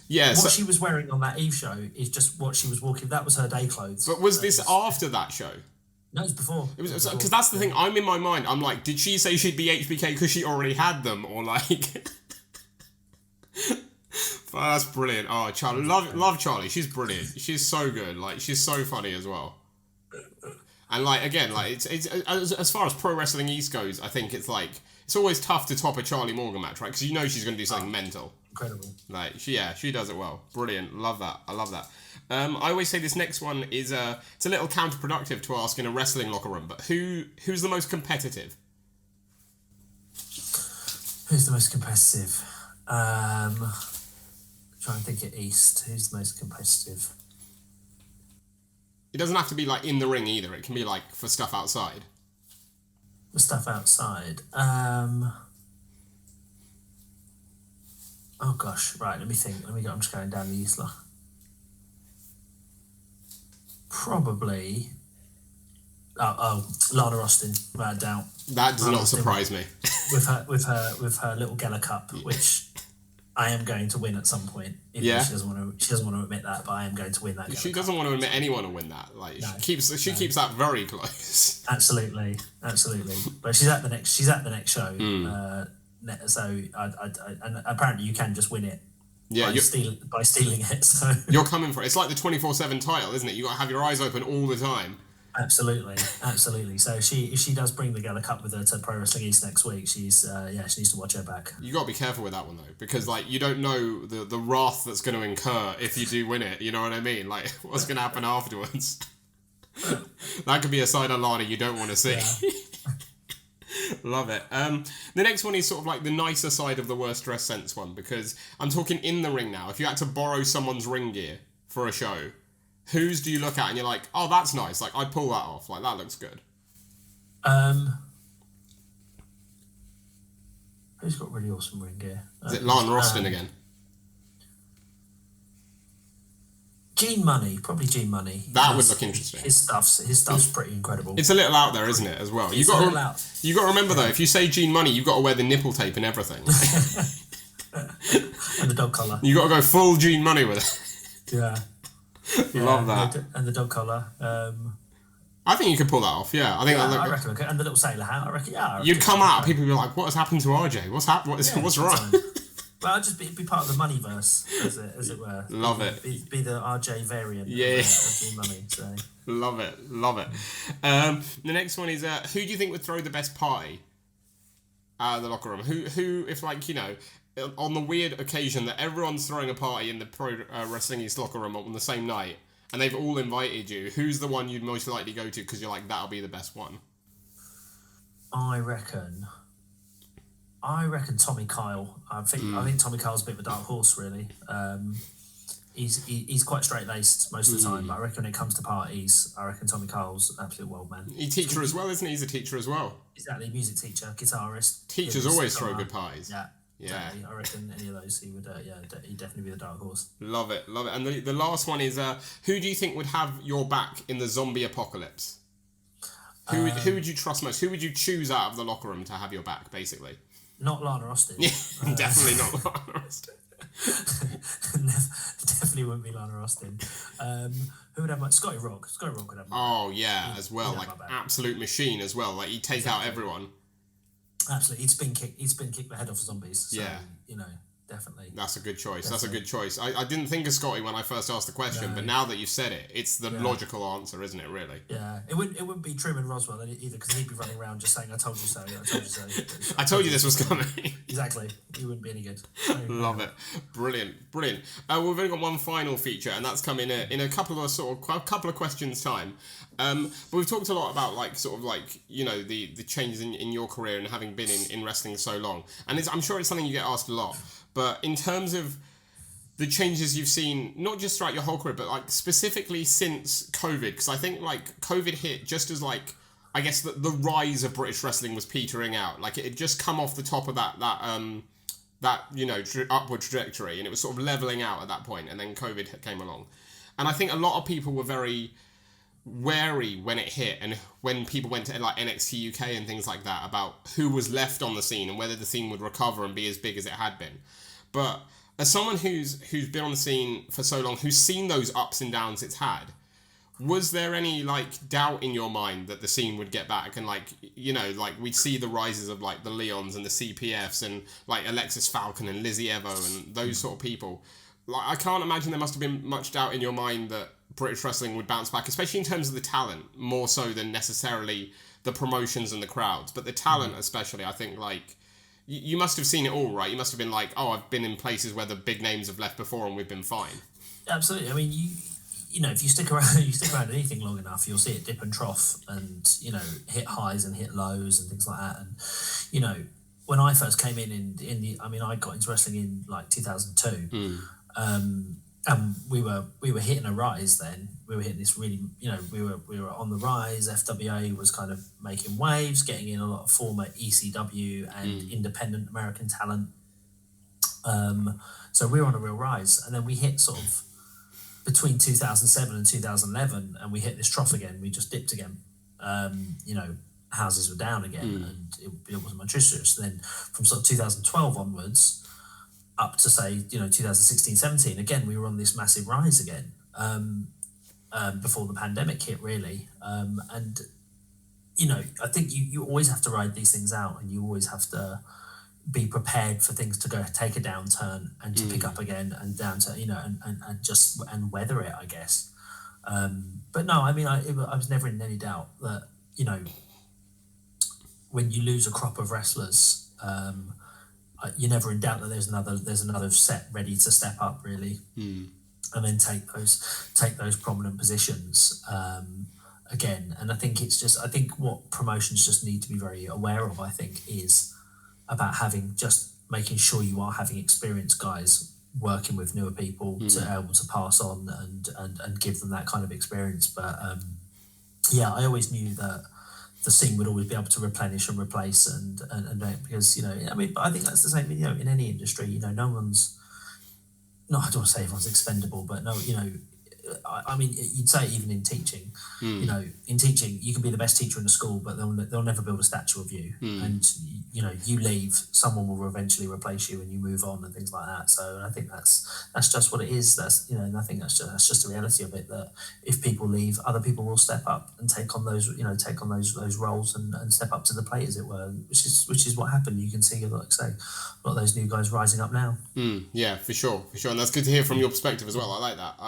Yes. So what she was wearing on that Eve show is just what she was walking. That was her day clothes. But was this after that show? No, it was before. It was because that's the thing. I'm in my mind. I'm like, did she say she'd be HBK because she already had them, or like? Oh, that's brilliant. Oh, Charlie, love Charlie. She's brilliant. She's so good. Like, she's so funny as well. And like again, like it's as far as Pro Wrestling East goes, I think it's like it's always tough to top a Charlie Morgan match, right? Because she's going to do something mental. Incredible. Like she does it well. Brilliant. Love that. I love that. I always say this next one is it's a little counterproductive to ask in a wrestling locker room, but who's the most competitive? Who's the most competitive? Trying to think at East. Who's the most competitive? It doesn't have to be like in the ring either. It can be like for stuff outside. The stuff outside. Oh gosh, right. Let me think. I'm just going down the East. Probably. Lana Austin, without a doubt. That does not surprise me. with her little Geller Cup, which I am going to win at some point. She doesn't want to admit that, but I am going to win that. She doesn't want to admit anyone will win that. Like no, she keeps that very close. Absolutely. But she's at the next show. So and apparently you can just win it. Yeah, by stealing it. So you're coming for it. It's like the 24/7 title, isn't it? You got to have your eyes open all the time. Absolutely. So if she does bring the Geller Cup with her to Pro Wrestling East next week, she needs to watch her back. You got to be careful with that one though, because like you don't know the wrath that's going to incur if you do win it. You know what I mean? Like what's going to happen afterwards? That could be a side of Lana you don't want to see. Yeah. Love it. The next one is sort of like the nicer side of the worst dress sense one, because I'm talking in the ring now. If you had to borrow someone's ring gear for a show, whose do you look at and you're like, oh, that's nice. Like, I'd pull that off. Like, that looks good. Who's got really awesome ring gear? Is it Lana Austin again? Gene Money, probably Gene Money. That would look interesting. His stuff's pretty incredible. It's a little out there, isn't it, as well? You got to remember though, if you say Gene Money, you've got to wear the nipple tape and everything. And the dog collar. You got to go full Gene Money with it. Yeah. Love that. And the dog collar. I think you could pull that off. Yeah, I think. Yeah, I reckon. And the little sailor hat. I reckon. Yeah. You'd come out. People would be like, "What has happened to RJ? What's wrong?" Well, I'd just be part of the moneyverse, as it were. Love it. Be the RJ variant. Yeah. Of Gene Money. So. Love it. The next one is who do you think would throw the best party out of the locker room? Who, if like on the weird occasion that everyone's throwing a party in the Pro Wrestling East locker room on the same night, and they've all invited you, who's the one you'd most likely go to because you're like, that'll be the best one? I reckon Tommy Kyle. I think Tommy Kyle's a bit of a dark horse, really. He's quite straight-laced most of the time, but I reckon when it comes to parties, I reckon Tommy Kyle's an absolute world man. He's a teacher as well, isn't he? He's a teacher as well. Exactly, music teacher, guitarist. Teachers always throw good parties. Yeah. Exactly. I reckon any of those he would. He'd definitely be the dark horse. Love it. And the last one is who do you think would have your back in the zombie apocalypse? Who would you trust most? Who would you choose out of the locker room to have your back, basically? Not Lana Austin. Yeah, definitely not Lana Austin. Definitely wouldn't be Lana Austin. Who would have Scotty Rock? Scotty Rock would have. Oh yeah, as well, like absolute machine as well. Like he'd take out everyone. Absolutely, he'd spin kick the head off zombies. So, yeah, definitely. That's a good choice. Definitely. That's a good choice. I didn't think of Scotty when I first asked the question, but now that you've said it, it's the logical answer, isn't it, really? Yeah, it wouldn't be Truman Roswell either, because he'd be running around just saying, I told you so, I told you so. I told you this was coming. Exactly. He wouldn't be any good. Love it. Brilliant. We've only got one final feature, and that's come in a couple of questions time. But we've talked a lot about the changes in your career and having been in wrestling so long, and I'm sure it's something you get asked a lot. But in terms of the changes you've seen, not just throughout your whole career, but like specifically since COVID, because I think like COVID hit just as like, I guess the rise of British wrestling was petering out. Like it had just come off the top of that upward trajectory, and it was sort of leveling out at that point, and then COVID came along. And I think a lot of people were very wary when it hit, and when people went to like NXT UK and things like that, about who was left on the scene and whether the scene would recover and be as big as it had been. But as someone who's been on the scene for so long, who's seen those ups and downs it's had, was there any like doubt in your mind that the scene would get back, and we'd see the rises of like the Leons and the CPFs and like Alexis Falcon and Lizzie Evo and those sort of people? Like, I can't imagine there must have been much doubt in your mind that British wrestling would bounce back, especially in terms of the talent, more so than necessarily the promotions and the crowds. But the talent especially, I think, like, you must have seen it all, right? You must have been like, oh, I've been in places where the big names have left before and we've been fine. Absolutely. I mean, you know, if you stick around anything long enough, you'll see it dip and trough, and hit highs and hit lows and things like that. And when I first came I got into wrestling in like 2002. And we were hitting a rise then. We were hitting this really, we were on the rise. FWA was kind of making waves, getting in a lot of former ECW and independent American talent. So we were on a real rise. And then we hit sort of between 2007 and 2011, and we hit this trough again. We just dipped again. Houses were down again, and it wasn't much interest. Then from sort of 2012 onwards, up to say 2016, 17, again we were on this massive rise again, before the pandemic hit, really. And I think you always have to ride these things out, and you always have to be prepared for things to go take a downturn and to pick up again, and downturn, and weather it, I guess. But no, I mean, I was never in any doubt that when you lose a crop of wrestlers, you're never in doubt that there's another set ready to step up, really, and then take those prominent positions again. And I think what promotions just need to be very aware of, I think, is about making sure you are having experienced guys working with newer people to be able to pass on and give them that kind of experience. But I always knew that the scene would always be able to replenish and replace and because I think that's the same in any industry. No one's, I don't want to say everyone's expendable, but no, I mean, you'd say even in teaching, in teaching you can be the best teacher in the school, but they'll never build a statue of you, and you leave, someone will eventually replace you, and you move on and things like that. So I think that's just what it is. That's and I think that's just the reality of it, that if people leave, other people will step up and take on those those roles and step up to the plate, as it were, which is what happened. You can see, like I say, a lot of those new guys rising up now. Yeah, for sure, and that's good to hear from your perspective as well. I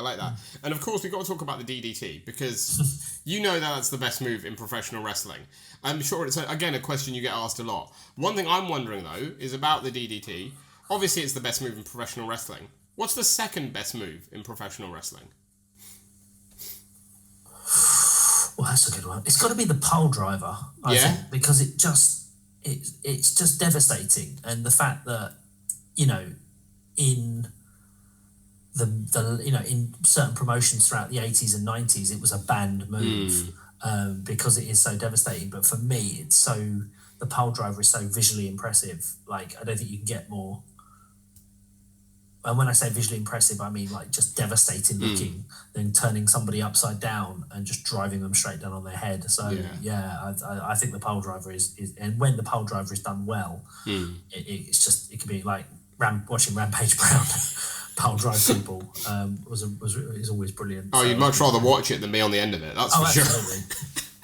like that. And of course, we've got to talk about the DDT, because that's the best move in professional wrestling. I'm sure it's, again, a question you get asked a lot. One thing I'm wondering, though, is about the DDT. Obviously, it's the best move in professional wrestling. What's the second best move in professional wrestling? Well, that's a good one. It's got to be the pole driver, I think, because it's just devastating. And the fact that, in in certain promotions throughout the 80s and 90s, it was a banned move because it is so devastating. But for me, the pole driver is so visually impressive. Like, I don't think you can get more. And when I say visually impressive, I mean like just devastating looking, then turning somebody upside down and just driving them straight down on their head. So I think the pole driver is, and when the pole driver is done well, it could be like watching Rampage Brown. Pole drive people is always brilliant. Oh, you'd much rather watch it than be on the end of it. That's for absolutely.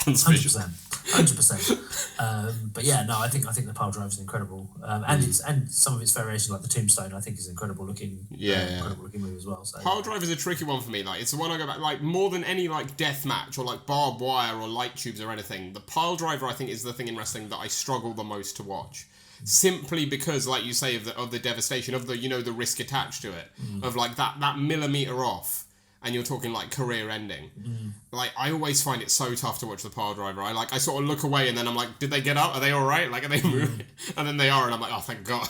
sure. 100%. 100%. But yeah, no, I think the pile driver is incredible, and some of its variations like the tombstone, I think is incredible looking. Incredible looking move as well. So pile driver is a tricky one for me. Like, it's the one I go back like more than any like death match or like barbed wire or light tubes or anything. The pile driver, I think, is the thing in wrestling that I struggle the most to watch. Simply because, like you say, of the devastation, of the the risk attached to it, of like that millimeter off, and you're talking like career ending. Like, I always find it so tough to watch the pile driver. I sort of look away and then I'm like, did they get up? Are they all right? Like, are they moving? And then they are, and I'm like, oh, thank God.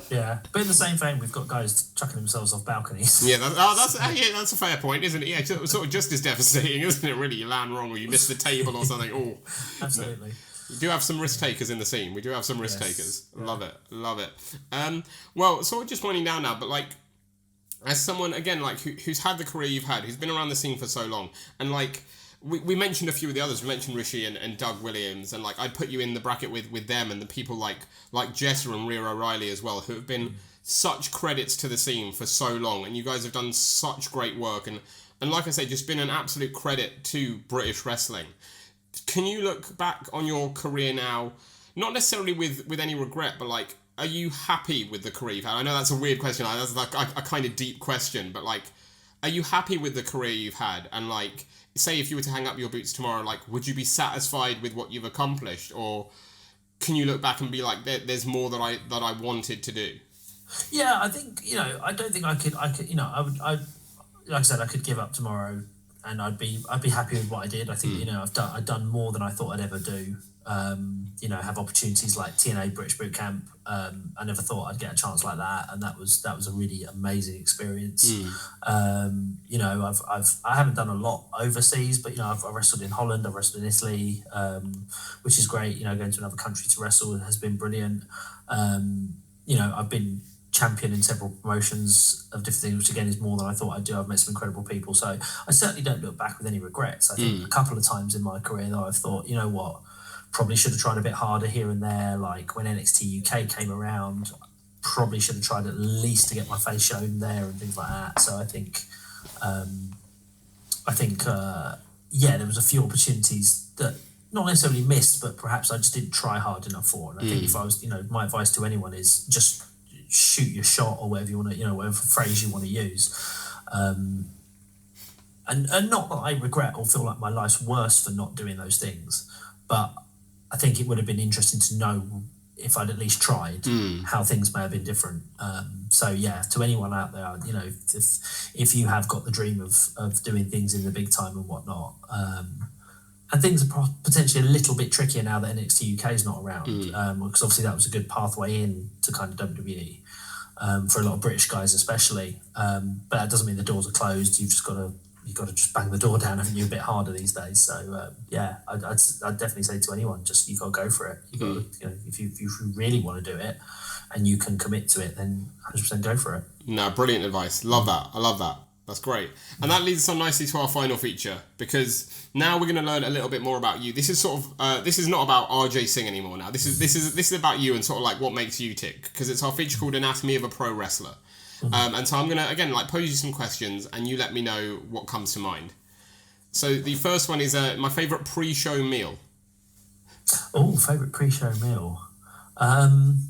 Yeah, but in the same vein, we've got guys chucking themselves off balconies. Yeah, that's a fair point, isn't it? Yeah, sort of just as devastating, isn't it? Really, you land wrong or you miss the table or something. Oh, absolutely. No. We do have some risk takers in the scene. We do have some risk takers. Yeah. Love it. Well, sort of just winding down now, but like, as someone again like who's had the career you've had, who's been around the scene for so long, and like we mentioned a few of the others. We mentioned Rishi and Doug Williams, and like I'd put you in the bracket with them and the people like Jessa and Rhea O'Reilly as well, who have been such credits to the scene for so long, and you guys have done such great work, and like I say, just been an absolute credit to British wrestling. Can you look back on your career now, not necessarily with any regret, but like, are you happy with the career you've had? I know that's a weird question. That's like a kind of deep question, but like, are you happy with the career you've had? And like, say if you were to hang up your boots tomorrow, like, would you be satisfied with what you've accomplished, or can you look back and be like, there's more that I wanted to do? Yeah, I think I don't think I could. I would. Like I said, I could give up tomorrow, and I'd be happy with what I did. I think I've done more than I thought I'd ever do. Have opportunities like TNA British Boot Camp. I never thought I'd get a chance like that, and that was a really amazing experience. I haven't done a lot overseas, but I've wrestled in Holland, I've wrestled in Italy, which is great. Going to another country to wrestle has been brilliant. I've been champion in several promotions of different things, which again is more than I thought I'd do. I've met some incredible people, so I certainly don't look back with any regrets. I think a couple of times in my career though, I've thought, you know what, probably should have tried a bit harder here and there. Like when NXT UK came around, probably should have tried at least to get my face shown there and things like that. So I think there was a few opportunities that not necessarily missed, but perhaps I just didn't try hard enough for. And I think if I was, my advice to anyone is just shoot your shot, or whatever you want to, whatever phrase you want to use. And not that I regret or feel like my life's worse for not doing those things, but I think it would have been interesting to know if I'd at least tried how things may have been different. So yeah, to anyone out there, if you have got the dream of doing things in the big time and whatnot, and things are potentially a little bit trickier now that NXT UK is not around, because obviously that was a good pathway in to kind of WWE for a lot of British guys especially. But that doesn't mean the doors are closed. You've got to just bang the door down, haven't you, a bit harder these days. So I'd definitely say to anyone, just you got to go for it. You got to, if you really want to do it and you can commit to it, then 100% go for it. No, brilliant advice. Love that. I love that. That's great. And that leads us on nicely to our final feature, because now we're going to learn a little bit more about you. This is sort of this is not about RJ Singh anymore now. This is about you and sort of like what makes you tick, because it's our feature called Anatomy of a Pro Wrestler. And so I'm going to, again, like pose you some questions and you let me know what comes to mind. So the first one is my favourite pre-show meal. Oh, favourite pre-show meal. Doesn't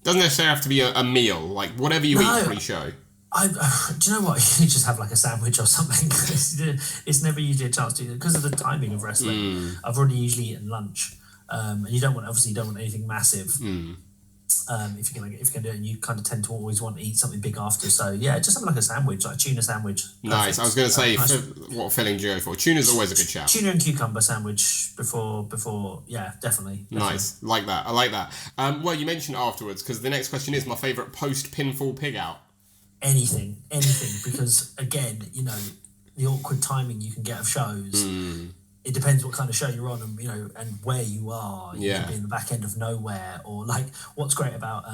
necessarily have to be a meal, like whatever you eat pre-show. Do you know what? You just have like a sandwich or something. It's never usually a chance to, because of the timing of wrestling. I've already usually eaten lunch, and you don't want anything massive. If you're gonna do it, and you kind of tend to always want to eat something big after. So yeah, just something like a sandwich, like a tuna sandwich. Perfect. Nice. I was going to say, what filling do you go for? Tuna's always a good shout. Tuna and cucumber sandwich before. Yeah, definitely. Nice, like that. I like that. Well, you mentioned afterwards, because the next question is my favourite post pinfall pig out. Anything, because again, the awkward timing you can get of shows. It depends what kind of show you're on, and and where you are. You could be in the back end of nowhere, or like what's great about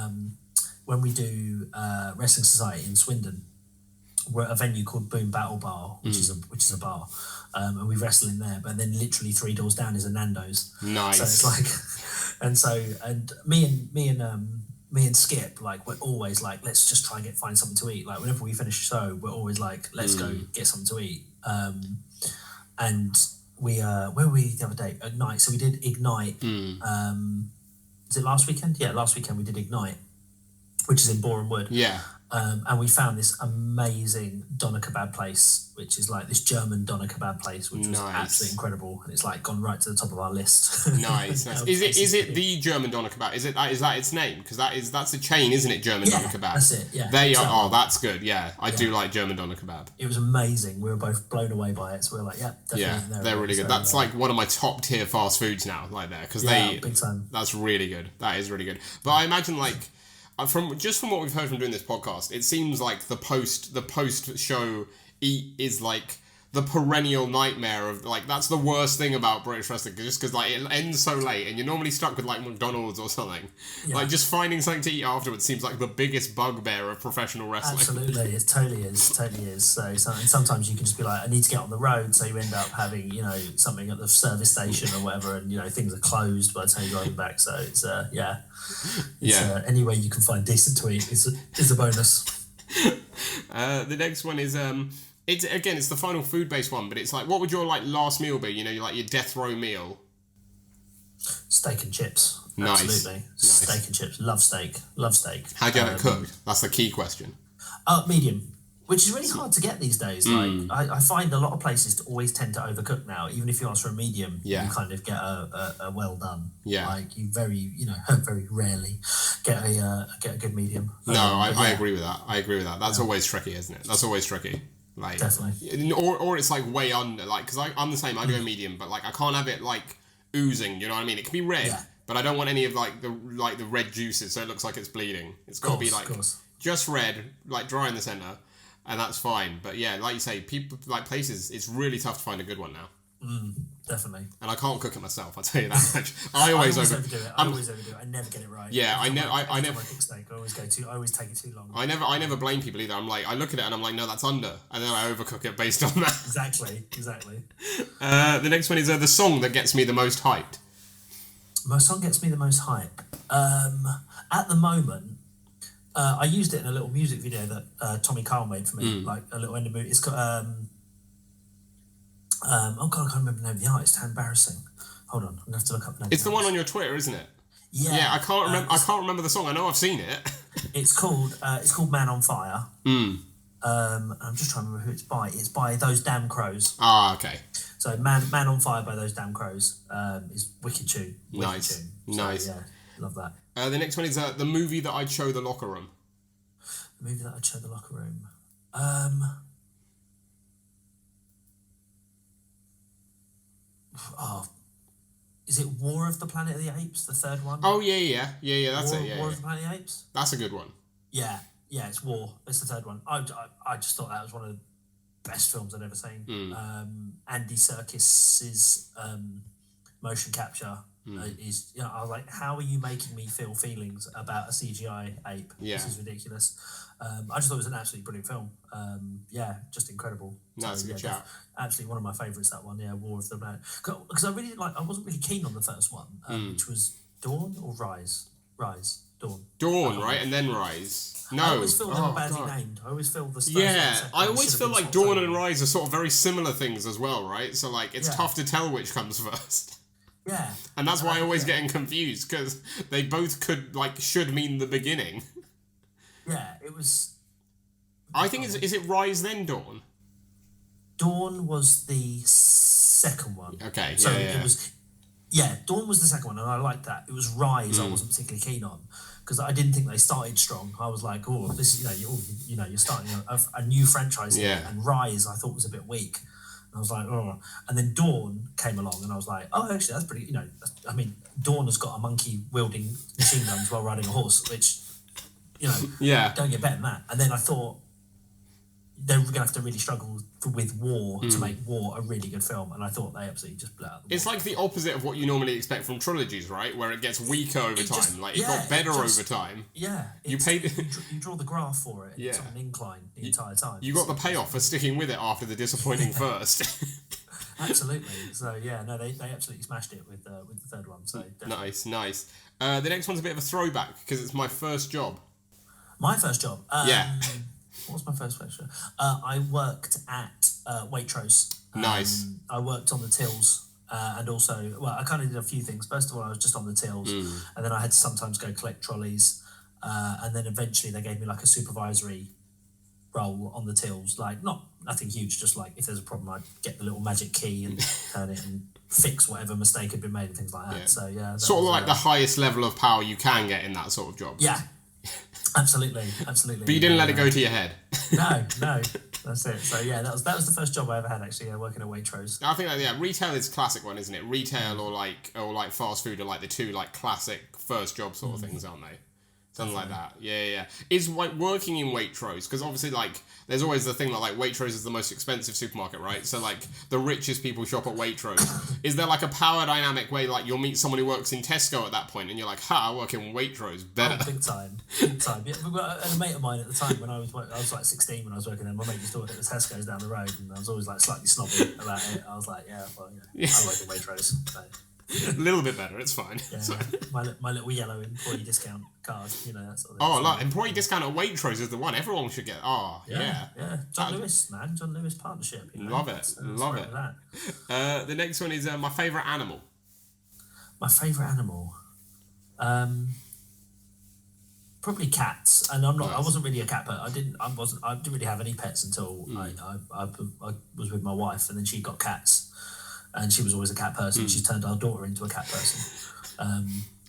when we do Wrestling Society in Swindon, we're at a venue called Boom Battle Bar, which is a bar, and we wrestle in there. But then literally 3 doors down is a Nando's. Nice. So it's like, and me and Skip, like we're always like, let's just try and find something to eat. Like whenever we finish a show, we're always like, let's go get something to eat. And where were we the other day? Ignite. So we did Ignite. Was it last weekend? Yeah, last weekend we did Ignite, which is in Boreham Wood. Yeah. And we found this amazing doner kebab place, which is like this German doner kebab place, which was absolutely incredible, and it's like gone right to the top of our list. Nice. Is it the German doner kebab? Is that its name? Because that's a chain, isn't it? German doner kebab. That's it. Yeah. They are. Oh, that's good. Yeah, I do like German doner kebab. It was amazing. We were both blown away by it. So we were like, definitely. Yeah, they're really good. That's like one of my top tier fast foods now, like there, because big time. That's really good. That is really good. But I imagine like. From what we've heard from doing this podcast, it seems like the post show eat is like the perennial nightmare of like that's the worst thing about British wrestling, just because like it ends so late and you're normally stuck with like McDonald's or something. Yeah. Like just finding something to eat afterwards seems like the biggest bugbear of professional wrestling. Absolutely, it totally is. So sometimes you can just be like, I need to get on the road, so you end up having something at the service station or whatever, and things are closed by the time you're driving back. So it's any way you can find decent to eat is a bonus. The next one is it's the final food-based one, but it's like, what would your like last meal be? Like your death row meal. Steak and chips. Nice. Absolutely. Nice. Steak and chips. Love steak. How do you have it cooked? That's the key question. Medium. Which is really hard to get these days. Like I find a lot of places always tend to overcook now. Even if you ask for a medium, you kind of get a well done. Yeah. Like you very rarely get a good medium. No, I agree with that. That's always tricky, isn't it? That's always tricky. Like definitely. Or it's like way under. Like because I'm the same. I go medium, but like I can't have it like oozing. You know what I mean? It can be red, but I don't want any of like the red juices, so it looks like it's bleeding. It's got to be like just red, like dry in the center. And that's fine, but yeah, like you say, people like places. It's really tough to find a good one now. Definitely. And I can't cook it myself. I'll tell you that much. I always overdo it. I always overdo it. I never get it right. Yeah, I never. I always take it too long. I never blame people either. I'm like, I look at it and I'm like, no, that's under, and then I overcook it based on that. Exactly. The next one is the song that gets me the most hyped. My song gets me the most hype. At the moment. I used it in a little music video that Tommy Kyle made for me, like a little end movie. It's got I can't remember the name of the artist. How embarrassing! Hold on, I'm gonna have to look up the name. It's the one on your Twitter, isn't it? Yeah. I can't remember. I can't remember the song. I know I've seen it. It's called Man on Fire. I'm just trying to remember who it's by. It's by Those Damn Crows. Ah, okay. So Man on Fire by Those Damn Crows is wicked tune. Nice. Yeah, love that. The next one is the movie that I'd show the locker room. The movie that I'd show the locker room. Is it War of the Planet of the Apes, the third one? Oh yeah. That's it. War of the Planet of the Apes. That's a good one. Yeah, it's War. It's the third one. I just thought that was one of the best films I'd ever seen. Andy Serkis's motion capture. Is I was like, how are you making me feel feelings about a CGI ape? Yeah. This is ridiculous. I just thought it was an absolutely brilliant film. Just incredible. That's a good chat. Absolutely one of my favourites. That one, War of the Planet. Because I really I wasn't really keen on the first one, which was Dawn or Rise. Dawn. Dawn, right, and then Rise. No, I always feel they were badly named. I always feel the first I always feel like Dawn and Rise are sort of very similar things as well, right? So like it's tough to tell which comes first. Yeah. And that's why I always getting confused, because they both should mean the beginning. Yeah, it was... I think is it Rise then Dawn? Dawn was the second one. Okay, so it was... Yeah, Dawn was the second one, and I liked that. It was Rise I wasn't particularly keen on, because I didn't think they started strong. I was like, this you're starting a new franchise here, and Rise I thought was a bit weak. And I was like, oh. And then Dawn came along, and I was like, oh, actually, that's pretty, Dawn has got a monkey wielding machine guns while riding a horse, which, don't get better than that. And then I thought they were going to have to really struggle with War to make War a really good film, and I thought they absolutely just blew out the It's like the opposite of what you normally expect from trilogies, right? Where it gets weaker over time. It got better over time. Yeah. You draw the graph for it, and it's on an incline the entire time. You got the payoff for sticking with it after the disappointing first. Absolutely. So they absolutely smashed it with the third one. So nice. The next one's a bit of a throwback because it's my first job. My first job. Yeah. What was my first job? I worked at Waitrose Nice. I worked on the tills. And also, well, I kind of did a few things. First of all, I was just on the tills, and then I had to sometimes go collect trolleys, and then eventually they gave me like a supervisory role on the tills. Like nothing huge, just like if there's a problem, I'd get the little magic key and turn it and fix whatever mistake had been made and things like that. Yeah. So yeah, sort of like the highest level of power you can get in that sort of job. Yeah, absolutely. But you didn't let it go to your head. No. That's it. So yeah, that was the first job I ever had actually, working at Waitrose. I think retail is a classic one, isn't it? Retail or like fast food are like the two like classic first job sort of things, aren't they? Something like that. Yeah. Is like working in Waitrose, because obviously like there's always the thing that like Waitrose is the most expensive supermarket, right? So like the richest people shop at Waitrose. Is there like a power dynamic where like you'll meet someone who works in Tesco at that point and you're like, I work in Waitrose, better. Oh, big time. Yeah, and a mate of mine at the time when I was like 16 when I was working there. My mate used to work at the Tesco's down the road, and I was always like slightly snobby about it. I was like, I work in Waitrose. So. A little bit better, it's fine. Yeah, so. my little yellow employee discount card, that sort of thing. Oh, like employee discount at Waitrose is the one everyone should get. Oh, yeah. John Lewis partnership. Love it. The next one is my favourite animal. My favourite animal, probably cats. And I wasn't really a cat pet. I didn't really have any pets until I was with my wife, and then she got cats. And she was always a cat person. She turned our daughter into a cat person.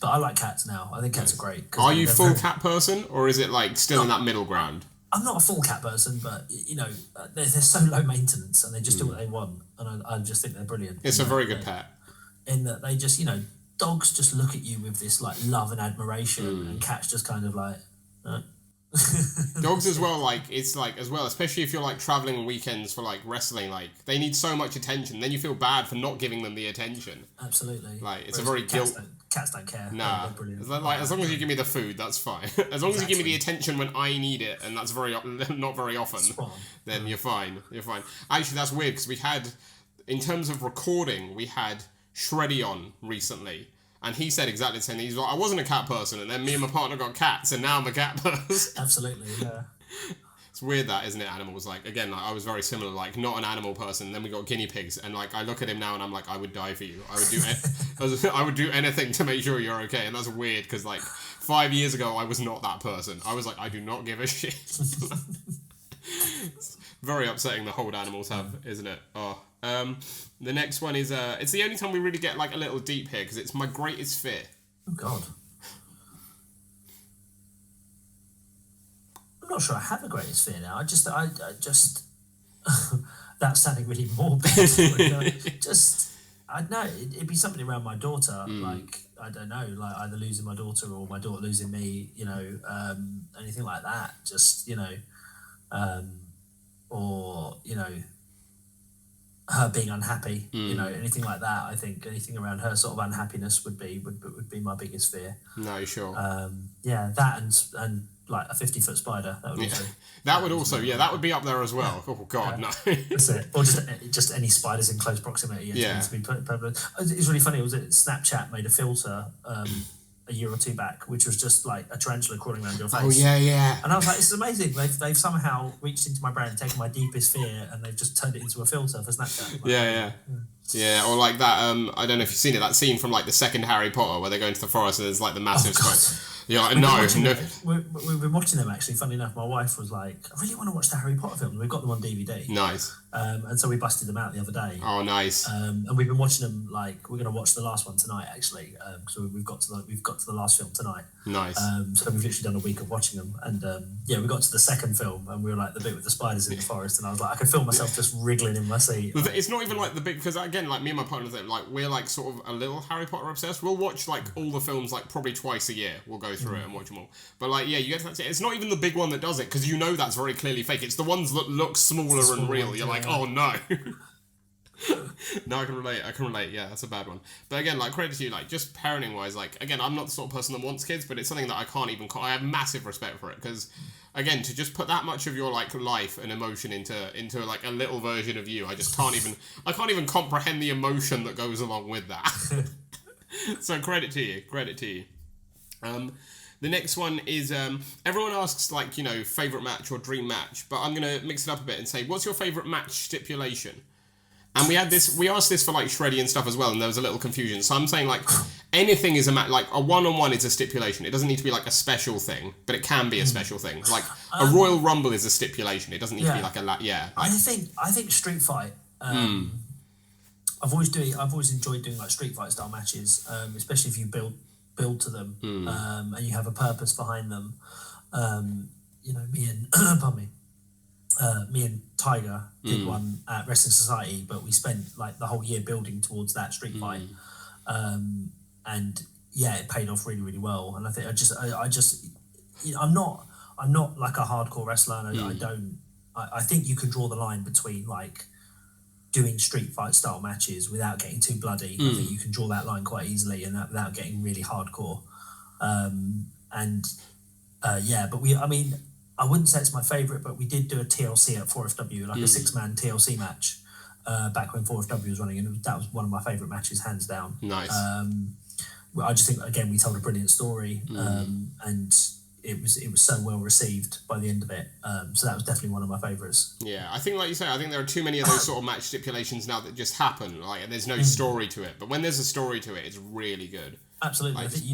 But I like cats now. I think cats are great. Are you full cat person, or is it like still in that middle ground? I'm not a full cat person, but they're so low maintenance, and they just do what they want, and I just think they're brilliant. It's a very good pet. In that they just, dogs just look at you with this like love and admiration, and cats just kind of like. Dogs as well, like it's like as well, especially if you're like traveling on weekends for like wrestling, like they need so much attention, then you feel bad for not giving them the attention. Absolutely. Like it's a very guilt. Cats don't care. Nah, they're brilliant. Like as long as you give me the food, that's fine. As long as you give me the attention when I need it, and that's not very often, then you're fine. Actually, that's weird because we had, in terms of recording, we had Shreddy on recently. And he said exactly the same thing. He's like, I wasn't a cat person, and then me and my partner got cats, and now I'm a cat person. Absolutely, yeah. It's weird that, isn't it, animals? Like, again, like, I was very similar, like, not an animal person, then we got guinea pigs, and, like, I look at him now, and I'm like, I would die for you. I would do anything to make sure you're okay, and that's weird, because, like, 5 years ago, I was not that person. I was like, I do not give a shit. It's very upsetting the hold animals have, isn't it? The next one is it's the only time we really get like a little deep here because it's my greatest fear. Oh God, I'm not sure I have a greatest fear now. I just that's sounding really morbid. I know it'd be something around my daughter, like I don't know, like either losing my daughter or my daughter losing me, anything like that. Just or her being unhappy, anything like that. I think anything around her sort of unhappiness would be my biggest fear. No, sure. That and like a 50-foot spider. That would also. That would also, that would be up there as well. Oh God, no. That's it. Or just any spiders in close proximity. To be it's really funny. It was Snapchat made a filter a year or two back, which was just like a tarantula crawling around your face. Oh yeah. And I was like, this is amazing. They've somehow reached into my brain, taken my deepest fear, and they've just turned it into a filter for Snapchat. Yeah, or like that. I don't know if you've seen it. That scene from like the second Harry Potter where they go into the forest and there's like the massive spider. You're like, no. We've been watching them actually. Funny enough, my wife was like, I really want to watch the Harry Potter films. We've got them on DVD. Nice. And so we busted them out the other day. Oh, nice. And we've been watching them. Like we're going to watch the last one tonight actually. So we've got to the last film tonight. Nice. So we've literally done a week of watching them, and we got to the second film, and we were like the bit with the spiders in the forest, and I was like, I could feel myself just wriggling in my seat. It's not even like the big, because again, like me and my partner, like we're like sort of a little Harry Potter obsessed. We'll watch like all the films like probably twice a year. We'll go through it and watch them all. But like, you get to that. It's not even the big one that does it, because that's very clearly fake. It's the ones that look smaller and real. You're like, oh no. No, I can relate. Yeah, that's a bad one. But again, like, credit to you, like, just parenting wise, like, again, I'm not the sort of person that wants kids, but it's something that I can't even. I have massive respect for it, because again, to just put that much of your like life and emotion into like a little version of you, I can't even comprehend the emotion that goes along with that. So credit to you. The next one is everyone asks like, favourite match or dream match, but I'm gonna mix it up a bit and say, what's your favourite match stipulation? And we asked this for like Shreddy and stuff as well, and there was a little confusion. So I'm saying like anything is a match, like a one-on-one is a stipulation. It doesn't need to be like a special thing, but it can be a special thing. Like a Royal Rumble is a stipulation. It doesn't need to be like a I think Street Fight. I've always enjoyed doing like Street Fight style matches, especially if you build to them and you have a purpose behind them. Me and pardon me. Me and Tiger did one at Wrestling Society, but we spent like the whole year building towards that street fight, and it paid off really, really well. And I think I'm not like a hardcore wrestler, and I think you can draw the line between like doing street fight style matches without getting too bloody. I think you can draw that line quite easily, and without getting really hardcore. But I wouldn't say it's my favourite, but we did do a TLC at 4FW, like a 6-man TLC match back when 4FW was running, and that was one of my favourite matches, hands down. Nice. I just think, again, we told a brilliant story, and it was so well received by the end of it. So that was definitely one of my favourites. Yeah, I think, like you say, I think there are too many of those sort of match stipulations now that just happen, like, and there's no story to it. But when there's a story to it, it's really good. Absolutely. I think,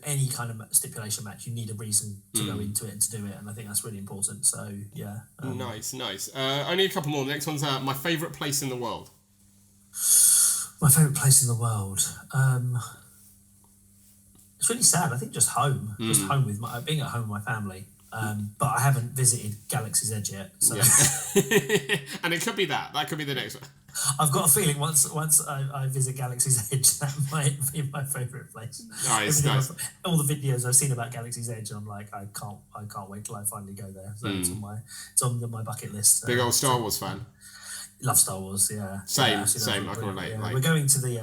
any kind of stipulation match, you need a reason to go into it and to do it, and I think that's really important. So, yeah. Nice. Only a couple more. The next one's my favourite place in the world. My favourite place in the world? It's really sad. I think just home. Just home with being at home with my family. But I haven't visited Galaxy's Edge yet. So. Yeah. And it could be that. That could be the next one. I've got a feeling once I visit Galaxy's Edge, that might be my favourite place. Nice. All the videos I've seen about Galaxy's Edge, I'm like, I can't wait till I finally go there. So it's on my bucket list. Big old Star Wars fan. Love Star Wars, yeah. Same. I can relate. Yeah. We're going to the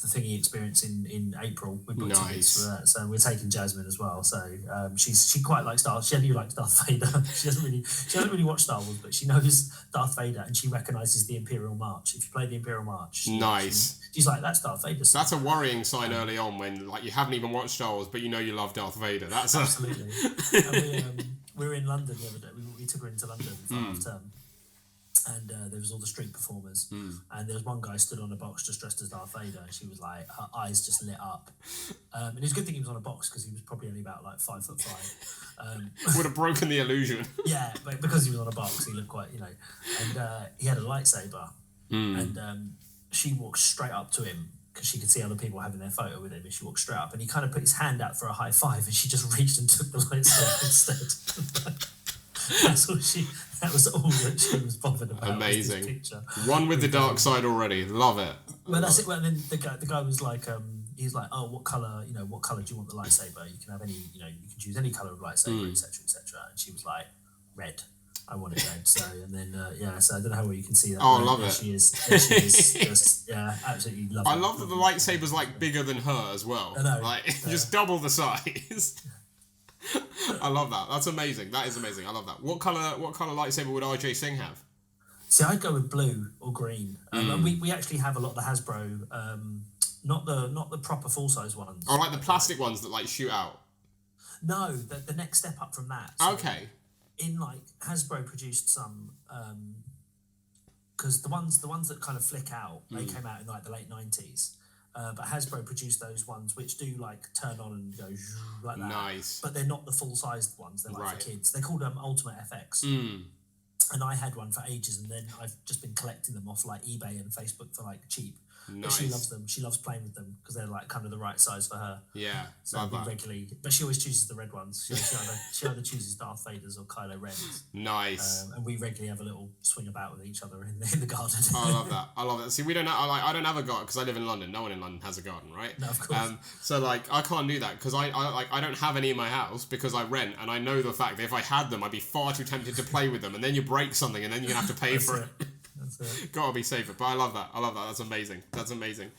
thingy experience in April. We booked tickets for that, so we're taking Jasmine as well. So she quite likes Star Wars. She only likes Darth Vader. She doesn't really watch Star Wars, but she knows Darth Vader and she recognises the Imperial March. If you play the Imperial March, she's like, that's Darth Vader. That's a worrying sign early on when like you haven't even watched Star Wars, but you know you love Darth Vader. That's absolutely. And we were in London the other day. We took her into London for half term. And there was all the street performers, and there was one guy stood on a box just dressed as Darth Vader, and she was like, her eyes just lit up. And it was a good thing he was on a box because he was probably only about like 5'5". Would have broken the illusion. Yeah, but because he was on a box, he looked quite, and he had a lightsaber, and she walked straight up to him because she could see other people having their photo with him, and she walked straight up, and he kind of put his hand out for a high five, and she just reached and took the lightsaber instead. That was all that she was bothered about. Amazing. Was this picture. One with the dark side already. Love it. Well, that's it. Well, then the guy was like, he's like, oh, what colour do you want the lightsaber? You can have any, you can choose any colour of lightsaber, etc., etc. And she was like, red. I want it red. So, and then, so I don't know how well you can see that. Oh, I love it. She is just, absolutely love it. I love that the lightsaber's like bigger than her as well. I know. Like, just double the size. I love that. That's amazing. That is amazing. I love that. What colour lightsaber would RJ Singh have? See, I'd go with blue or green. And we actually have a lot of the Hasbro, not the proper full size ones. Oh, like the plastic ones that like shoot out. No, the next step up from that. So okay. In like Hasbro produced some, because the ones that kind of flick out, they came out in like the late 90s. But Hasbro produced those ones which do like turn on and go like that. Nice. But they're not the full-sized ones. They're like for kids. They're called Ultimate FX. And I had one for ages, and then I've just been collecting them off like eBay and Facebook for like cheap. Nice. But she loves them. She loves playing with them because they're like kind of the right size for her. Yeah. So we regularly, but she always chooses the red ones. She either chooses Darth Vader's or Kylo Ren's. Nice. And we regularly have a little swing about with each other in the garden. Oh, I love that. See, we don't. I don't have a garden because I live in London. No one in London has a garden, right? No, of course. So like, I can't do that because I don't have any in my house because I rent, and I know the fact that if I had them, I'd be far too tempted to play with them, and then you break something, and then you're gonna have to pay for it. That's it. Gotta be safer, but I love that. That's amazing.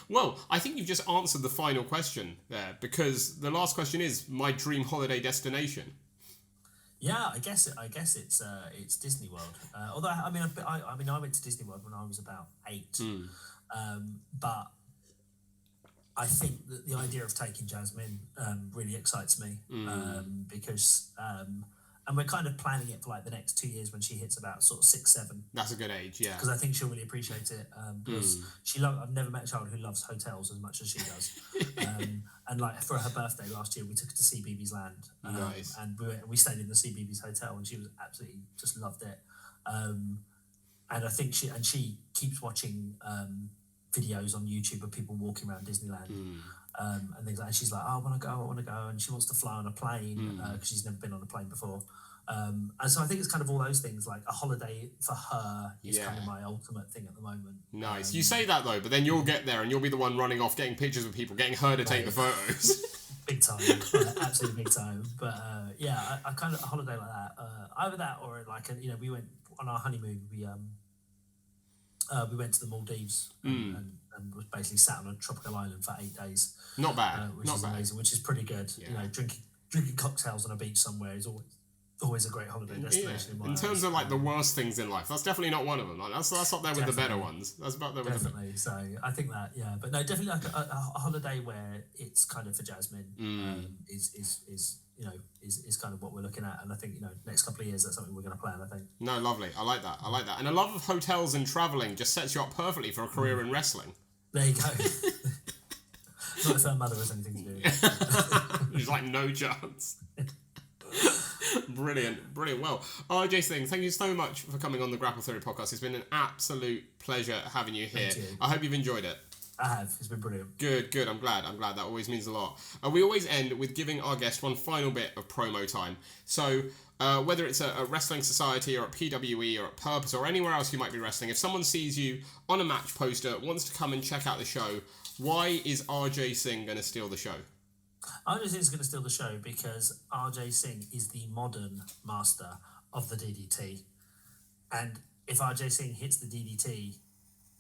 Well, I think you've just answered the final question there because the last question is my dream holiday destination. Yeah, I guess it's Disney World. Although I went to Disney World when I was about 8, but I think that the idea of taking Jasmine really excites me because And we're kind of planning it for like the next 2 years when she hits about sort of 6, 7. That's a good age, yeah. Because I think she'll really appreciate it. Because I've never met a child who loves hotels as much as she does. And like for her birthday last year, we took her to CBeebies Land. Nice. And we stayed in the CBeebies hotel, and she was absolutely just loved it. And I think she keeps watching videos on YouTube of people walking around Disneyland and things like that. She's like, oh, I want to go, and she wants to fly on a plane because she's never been on a plane before. And so I think it's kind of all those things, like a holiday for her is kind of my ultimate thing at the moment. Nice. You say that though, but then you'll get there and you'll be the one running off, getting pictures with people, getting her to take the photos. Big time, absolutely big time. But I kind of a holiday like that, either that or like we went on our honeymoon. We went to the Maldives and was basically sat on a tropical island for 8 days. Not bad, which is amazing, which is pretty good. Yeah. Drinking cocktails on a beach somewhere is always a great holiday destination. In terms of like the worst things in life, that's definitely not one of them. Like, that's up there with the better ones. That's about there with definitely. So I think that but no, definitely like a holiday where it's kind of for Jasmine is kind of what we're looking at, and I think next couple of years that's something we're going to plan. I think. No, lovely. I like that, and a love of hotels and travelling just sets you up perfectly for a career in wrestling. There you go. Not if her mother has anything to do with it. There's like no chance. Brilliant. Well, RJ Singh, thank you so much for coming on the Grapple Theory podcast. It's been an absolute pleasure having you here. Thank you. I hope you've enjoyed it. I have. It's been brilliant. Good. I'm glad. That always means a lot. We always end with giving our guest one final bit of promo time. So whether it's a wrestling society or at PWE or at Purpose or anywhere else you might be wrestling, if someone sees you on a match poster, wants to come and check out the show, why is RJ Singh going to steal the show? RJ Singh is going to steal the show because RJ Singh is the modern master of the DDT. And if RJ Singh hits the DDT,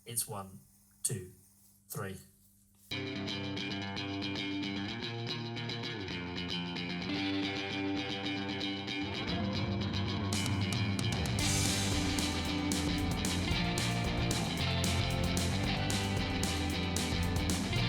it's 1, 2, 3.